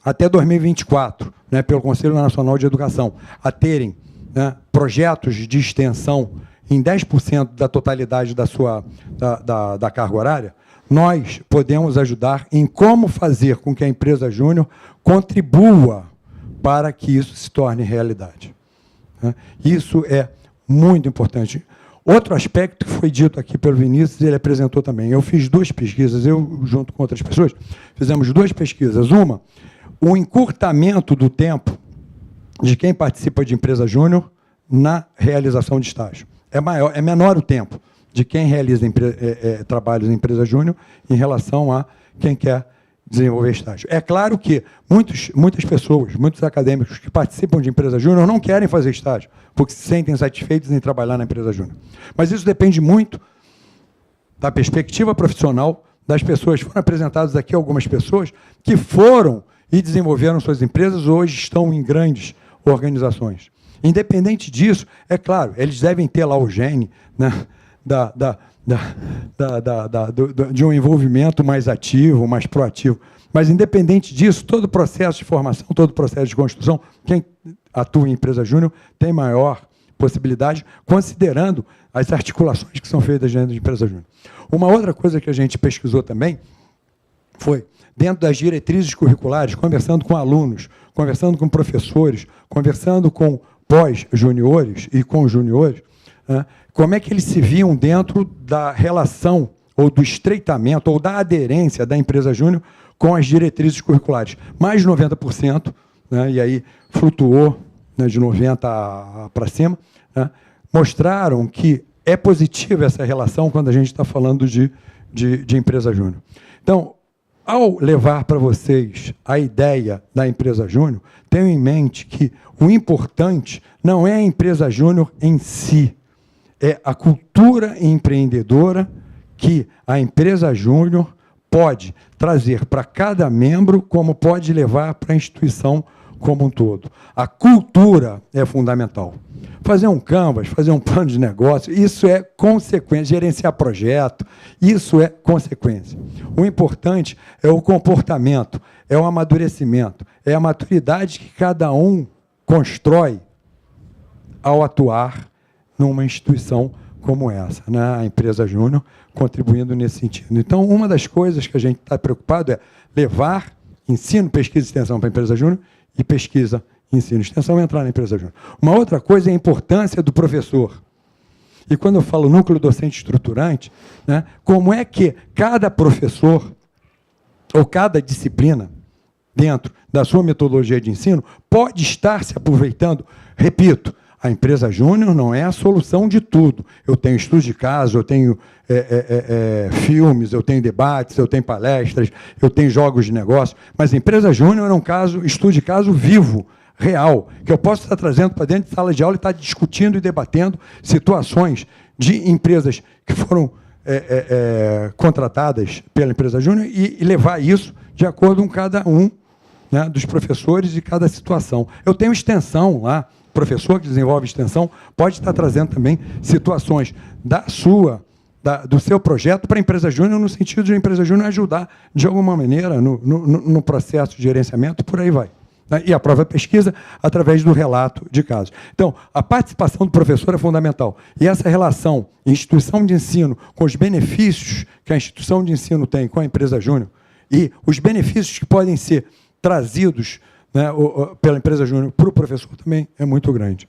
até 2024, né, pelo Conselho Nacional de Educação, a terem, né, projetos de extensão em 10% da totalidade da carga horária, nós podemos ajudar em como fazer com que a empresa júnior contribua para que isso se torne realidade. Isso é muito importante. Outro aspecto que foi dito aqui pelo Vinícius, ele apresentou também. Eu fiz 2 pesquisas, eu, junto com outras pessoas, fizemos 2 pesquisas. Uma, o encurtamento do tempo de quem participa de empresa júnior na realização de estágio. É menor o tempo de quem realiza trabalhos em empresa júnior em relação a quem quer desenvolver estágio. É claro que muitas pessoas, muitos acadêmicos que participam de empresa júnior não querem fazer estágio, porque se sentem satisfeitos em trabalhar na empresa júnior. Mas isso depende muito da perspectiva profissional das pessoas. Foram apresentadas aqui algumas pessoas que foram e desenvolveram suas empresas, hoje estão em grandes organizações. Independente disso, é claro, eles devem ter lá o gene, né, de um envolvimento mais ativo, mais proativo. Mas, independente disso, todo o processo de formação, todo o processo de construção, quem atua em empresa júnior tem maior possibilidade, considerando as articulações que são feitas dentro de empresa júnior. Uma outra coisa que a gente pesquisou também foi, dentro das diretrizes curriculares, conversando com alunos, conversando com professores, conversando com pós-juniores e com juniores, né, como é que eles se viam dentro da relação, ou do estreitamento, ou da aderência da empresa júnior com as diretrizes curriculares. Mais de 90%, né, e aí flutuou, né, de 90% para cima, né, mostraram que é positiva essa relação quando a gente está falando de empresa júnior. Então, ao levar para vocês a ideia da empresa júnior, tenham em mente que o importante não é a empresa júnior em si, é a cultura empreendedora que a empresa júnior pode trazer para cada membro, como pode levar para a instituição como um todo. A cultura é fundamental. Fazer um canvas, fazer um plano de negócio, isso é consequência. Gerenciar projeto, isso é consequência. O importante é o comportamento, é o amadurecimento, é a maturidade que cada um constrói ao atuar numa instituição como essa, né? A empresa júnior contribuindo nesse sentido. Então, uma das coisas que a gente está preocupado é levar ensino, pesquisa e extensão para a empresa júnior e pesquisa, ensino e extensão entrar na empresa júnior. Uma outra coisa é a importância do professor. E quando eu falo núcleo docente estruturante, né, como é que cada professor ou cada disciplina dentro da sua metodologia de ensino pode estar se aproveitando, repito, a empresa júnior não é a solução de tudo. Eu tenho estudos de caso, eu tenho filmes, eu tenho debates, eu tenho palestras, eu tenho jogos de negócio, mas a empresa júnior é um estudo de caso vivo, real, que eu posso estar trazendo para dentro de sala de aula e estar discutindo e debatendo situações de empresas que foram contratadas pela empresa júnior e levar isso de acordo com cada um, né, dos professores de cada situação. Eu tenho extensão lá, professor que desenvolve extensão pode estar trazendo também situações do seu projeto para a empresa júnior, no sentido de a empresa júnior ajudar, de alguma maneira, no processo de gerenciamento, por aí vai. E a própria pesquisa, através do relato de casos. Então, a participação do professor é fundamental. E essa relação, instituição de ensino, com os benefícios que a instituição de ensino tem com a empresa júnior, e os benefícios que podem ser trazidos, né, pela empresa júnior para o professor também é muito grande.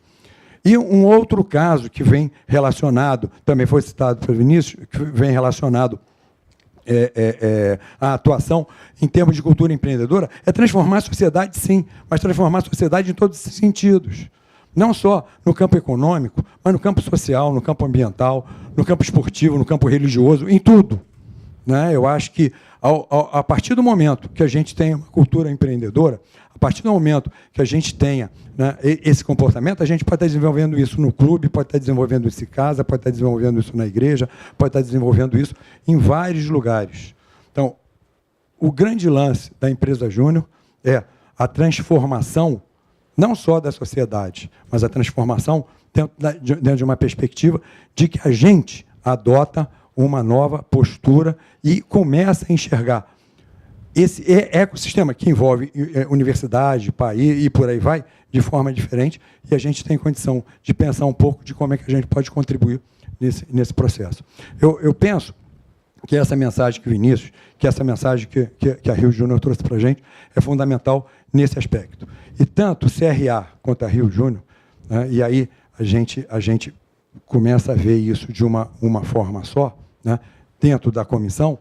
E um outro caso que vem relacionado, também foi citado pelo Vinícius, que vem relacionado à atuação em termos de cultura empreendedora, é transformar a sociedade, sim, mas transformar a sociedade em todos os sentidos. Não só no campo econômico, mas no campo social, no campo ambiental, no campo esportivo, no campo religioso, em tudo. né? Eu acho que, a partir do momento que a gente tem uma cultura empreendedora, a partir do momento que a gente tenha, né, esse comportamento, a gente pode estar desenvolvendo isso no clube, pode estar desenvolvendo isso em casa, pode estar desenvolvendo isso na igreja, pode estar desenvolvendo isso em vários lugares. Então, o grande lance da empresa Júnior é a transformação, não só da sociedade, mas a transformação dentro de uma perspectiva de que a gente adota uma nova postura e começa a enxergar esse ecossistema que envolve universidade, país e por aí vai, de forma diferente, e a gente tem condição de pensar um pouco de como é que a gente pode contribuir nesse processo. Eu penso que essa mensagem que o Vinícius, que essa mensagem que a Rio Júnior trouxe para a gente, é fundamental nesse aspecto. E tanto o CRA quanto a Rio Júnior, né, e aí a gente começa a ver isso de uma forma só, né, dentro da comissão,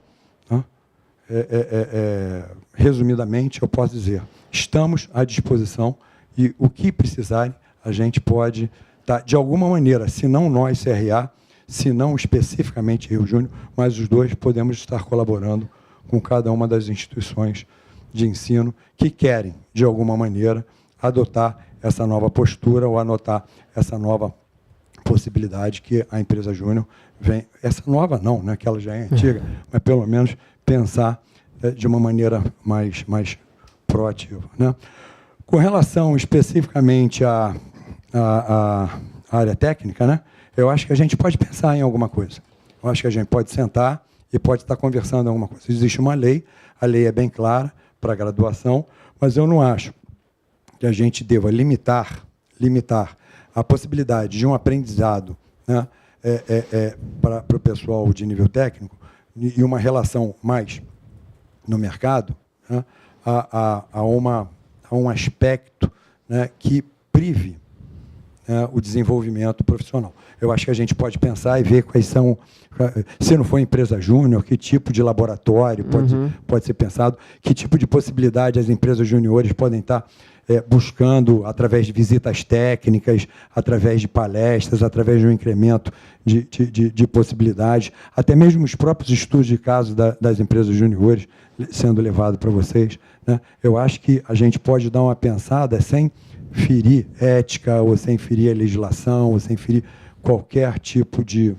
né, resumidamente, eu posso dizer, estamos à disposição e o que precisarem, a gente pode, de alguma maneira, se não nós, CRA, se não especificamente Rio Júnior, mas os dois podemos estar colaborando com cada uma das instituições de ensino que querem, de alguma maneira, adotar essa nova postura ou anotar essa nova possibilidade que a empresa Júnior vem. Essa nova não, né, que ela já é antiga, mas pelo menos pensar de uma maneira mais proativa, né? Com relação especificamente à área técnica, né, eu acho que a gente pode pensar em alguma coisa. Eu acho que a gente pode sentar e pode estar conversando em alguma coisa. Existe uma lei, a lei é bem clara para a graduação, mas eu não acho que a gente deva limitar a possibilidade de um aprendizado, né, para o pessoal de nível técnico e uma relação mais no mercado, né, a um aspecto, né, que prive, né, o desenvolvimento profissional. Eu acho que a gente pode pensar e ver quais são, se não for empresa júnior, que tipo de laboratório pode ser pensado, que tipo de possibilidade as empresas juniores podem estar buscando através de visitas técnicas, através de palestras, através de um incremento de possibilidades, até mesmo os próprios estudos de caso das empresas juniores sendo levado para vocês, né? Eu acho que a gente pode dar uma pensada sem ferir ética, ou sem ferir a legislação, ou sem ferir qualquer tipo de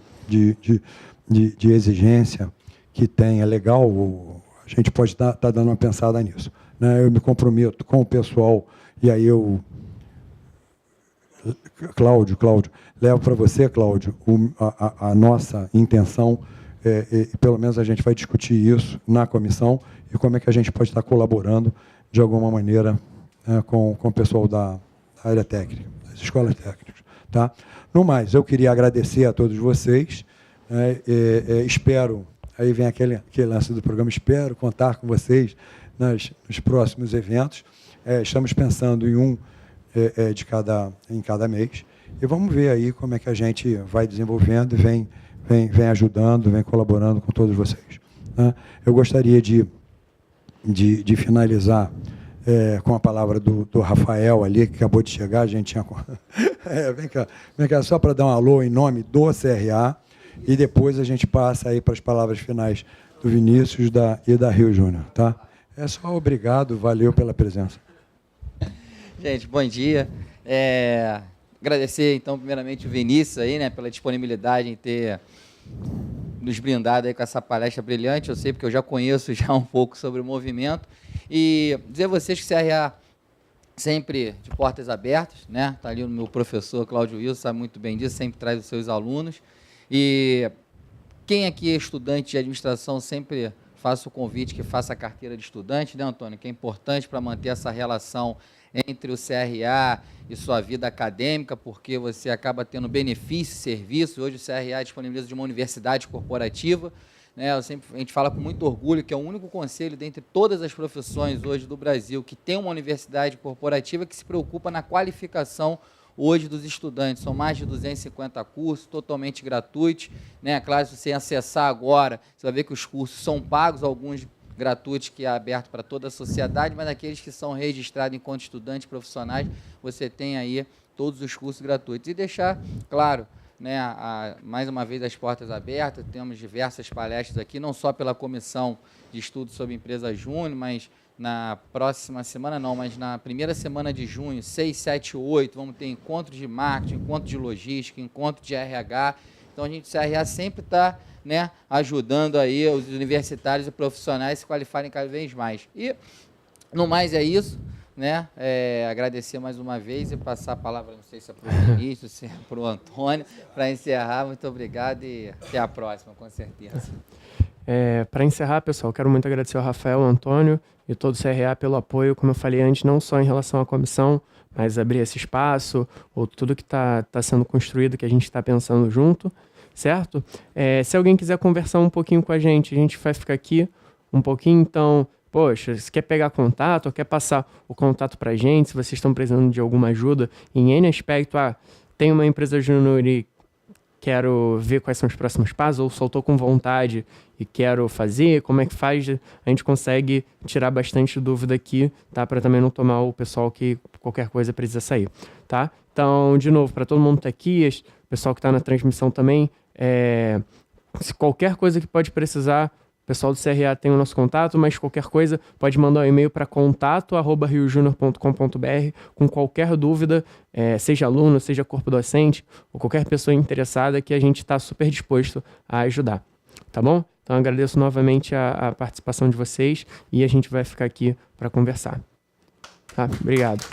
exigência que tenha legal. A gente pode estar dando uma pensada nisso, né? Eu me comprometo com o pessoal, e aí Cláudio, levo para você, Cláudio, a nossa intenção, pelo menos a gente vai discutir isso na comissão, e como é que a gente pode estar colaborando, de alguma maneira, com o pessoal da área técnica, das escolas técnicas. Tá? No mais, eu queria agradecer a todos vocês, né, espero, aí vem aquele lance do programa, espero contar com vocês nos próximos eventos. Estamos pensando em um em cada mês, e vamos ver aí como é que a gente vai desenvolvendo, vem ajudando, vem colaborando com todos vocês. Né? Eu gostaria de finalizar com a palavra do Rafael ali, que acabou de chegar, a gente tinha... vem cá, só para dar um alô em nome do CRA, e depois a gente passa aí para as palavras finais do Vinícius e da Rio Júnior. Tá? É só obrigado, valeu pela presença. Gente, bom dia. Agradecer, então, primeiramente o Vinícius aí, né, pela disponibilidade em ter nos brindado aí com essa palestra brilhante. Eu sei porque eu já conheço já um pouco sobre o movimento. E dizer a vocês que o CRA sempre de portas abertas, né? Está ali o meu professor Cláudio Wilson, sabe muito bem disso, sempre traz os seus alunos. E quem aqui é estudante de administração, sempre faço o convite que faça a carteira de estudante, né, Antônio? Que é importante para manter essa relação entre o CRA e sua vida acadêmica, porque você acaba tendo benefício e serviço. Hoje o CRA disponibiliza de uma universidade corporativa, né? A gente fala com muito orgulho que é o único conselho dentre todas as profissões hoje do Brasil que tem uma universidade corporativa que se preocupa na qualificação hoje dos estudantes. São mais de 250 cursos, totalmente gratuitos, né? Claro, se você acessar agora, você vai ver que os cursos são pagos, alguns gratuitos, que é aberto para toda a sociedade, mas aqueles que são registrados enquanto estudantes profissionais, você tem aí todos os cursos gratuitos. E deixar claro, né, mais uma vez as portas abertas, temos diversas palestras aqui, não só pela Comissão de Estudos sobre Empresa Júnior, mas na próxima semana não, mas na primeira semana de junho, 6, 7, 8, vamos ter encontro de marketing, encontro de logística, encontro de RH. Então, a gente, o CRA sempre está, né, ajudando aí os universitários e profissionais a se qualificarem cada vez mais. E, no mais, é isso, né? Agradecer mais uma vez e passar a palavra, não sei se é para o Vinícius, se é para o Antônio, para encerrar. Muito obrigado e até a próxima, com certeza. Para encerrar, pessoal, quero muito agradecer ao Rafael, ao Antônio e todo o CRA pelo apoio, como eu falei antes, não só em relação à comissão, mas abrir esse espaço, ou tudo que está sendo construído, que a gente está pensando junto, certo? Se alguém quiser conversar um pouquinho com a gente vai ficar aqui um pouquinho, então, poxa, se quer pegar contato, ou quer passar o contato para a gente, se vocês estão precisando de alguma ajuda em N aspecto, tem uma empresa júnior e quero ver quais são os próximos passos, ou só estou com vontade e quero fazer, como é que faz, a gente consegue tirar bastante dúvida aqui, tá? Para também não tomar o pessoal que qualquer coisa precisa sair, tá? Então, de novo, para todo mundo que tá aqui, o pessoal que está na transmissão também, se qualquer coisa que pode precisar, o pessoal do CRA tem o nosso contato, mas qualquer coisa pode mandar um e-mail para contato@riojunior.com.br com qualquer dúvida, seja aluno, seja corpo docente, ou qualquer pessoa interessada, que a gente está super disposto a ajudar. Tá bom? Então, agradeço novamente a participação de vocês e a gente vai ficar aqui para conversar. Tá? Obrigado.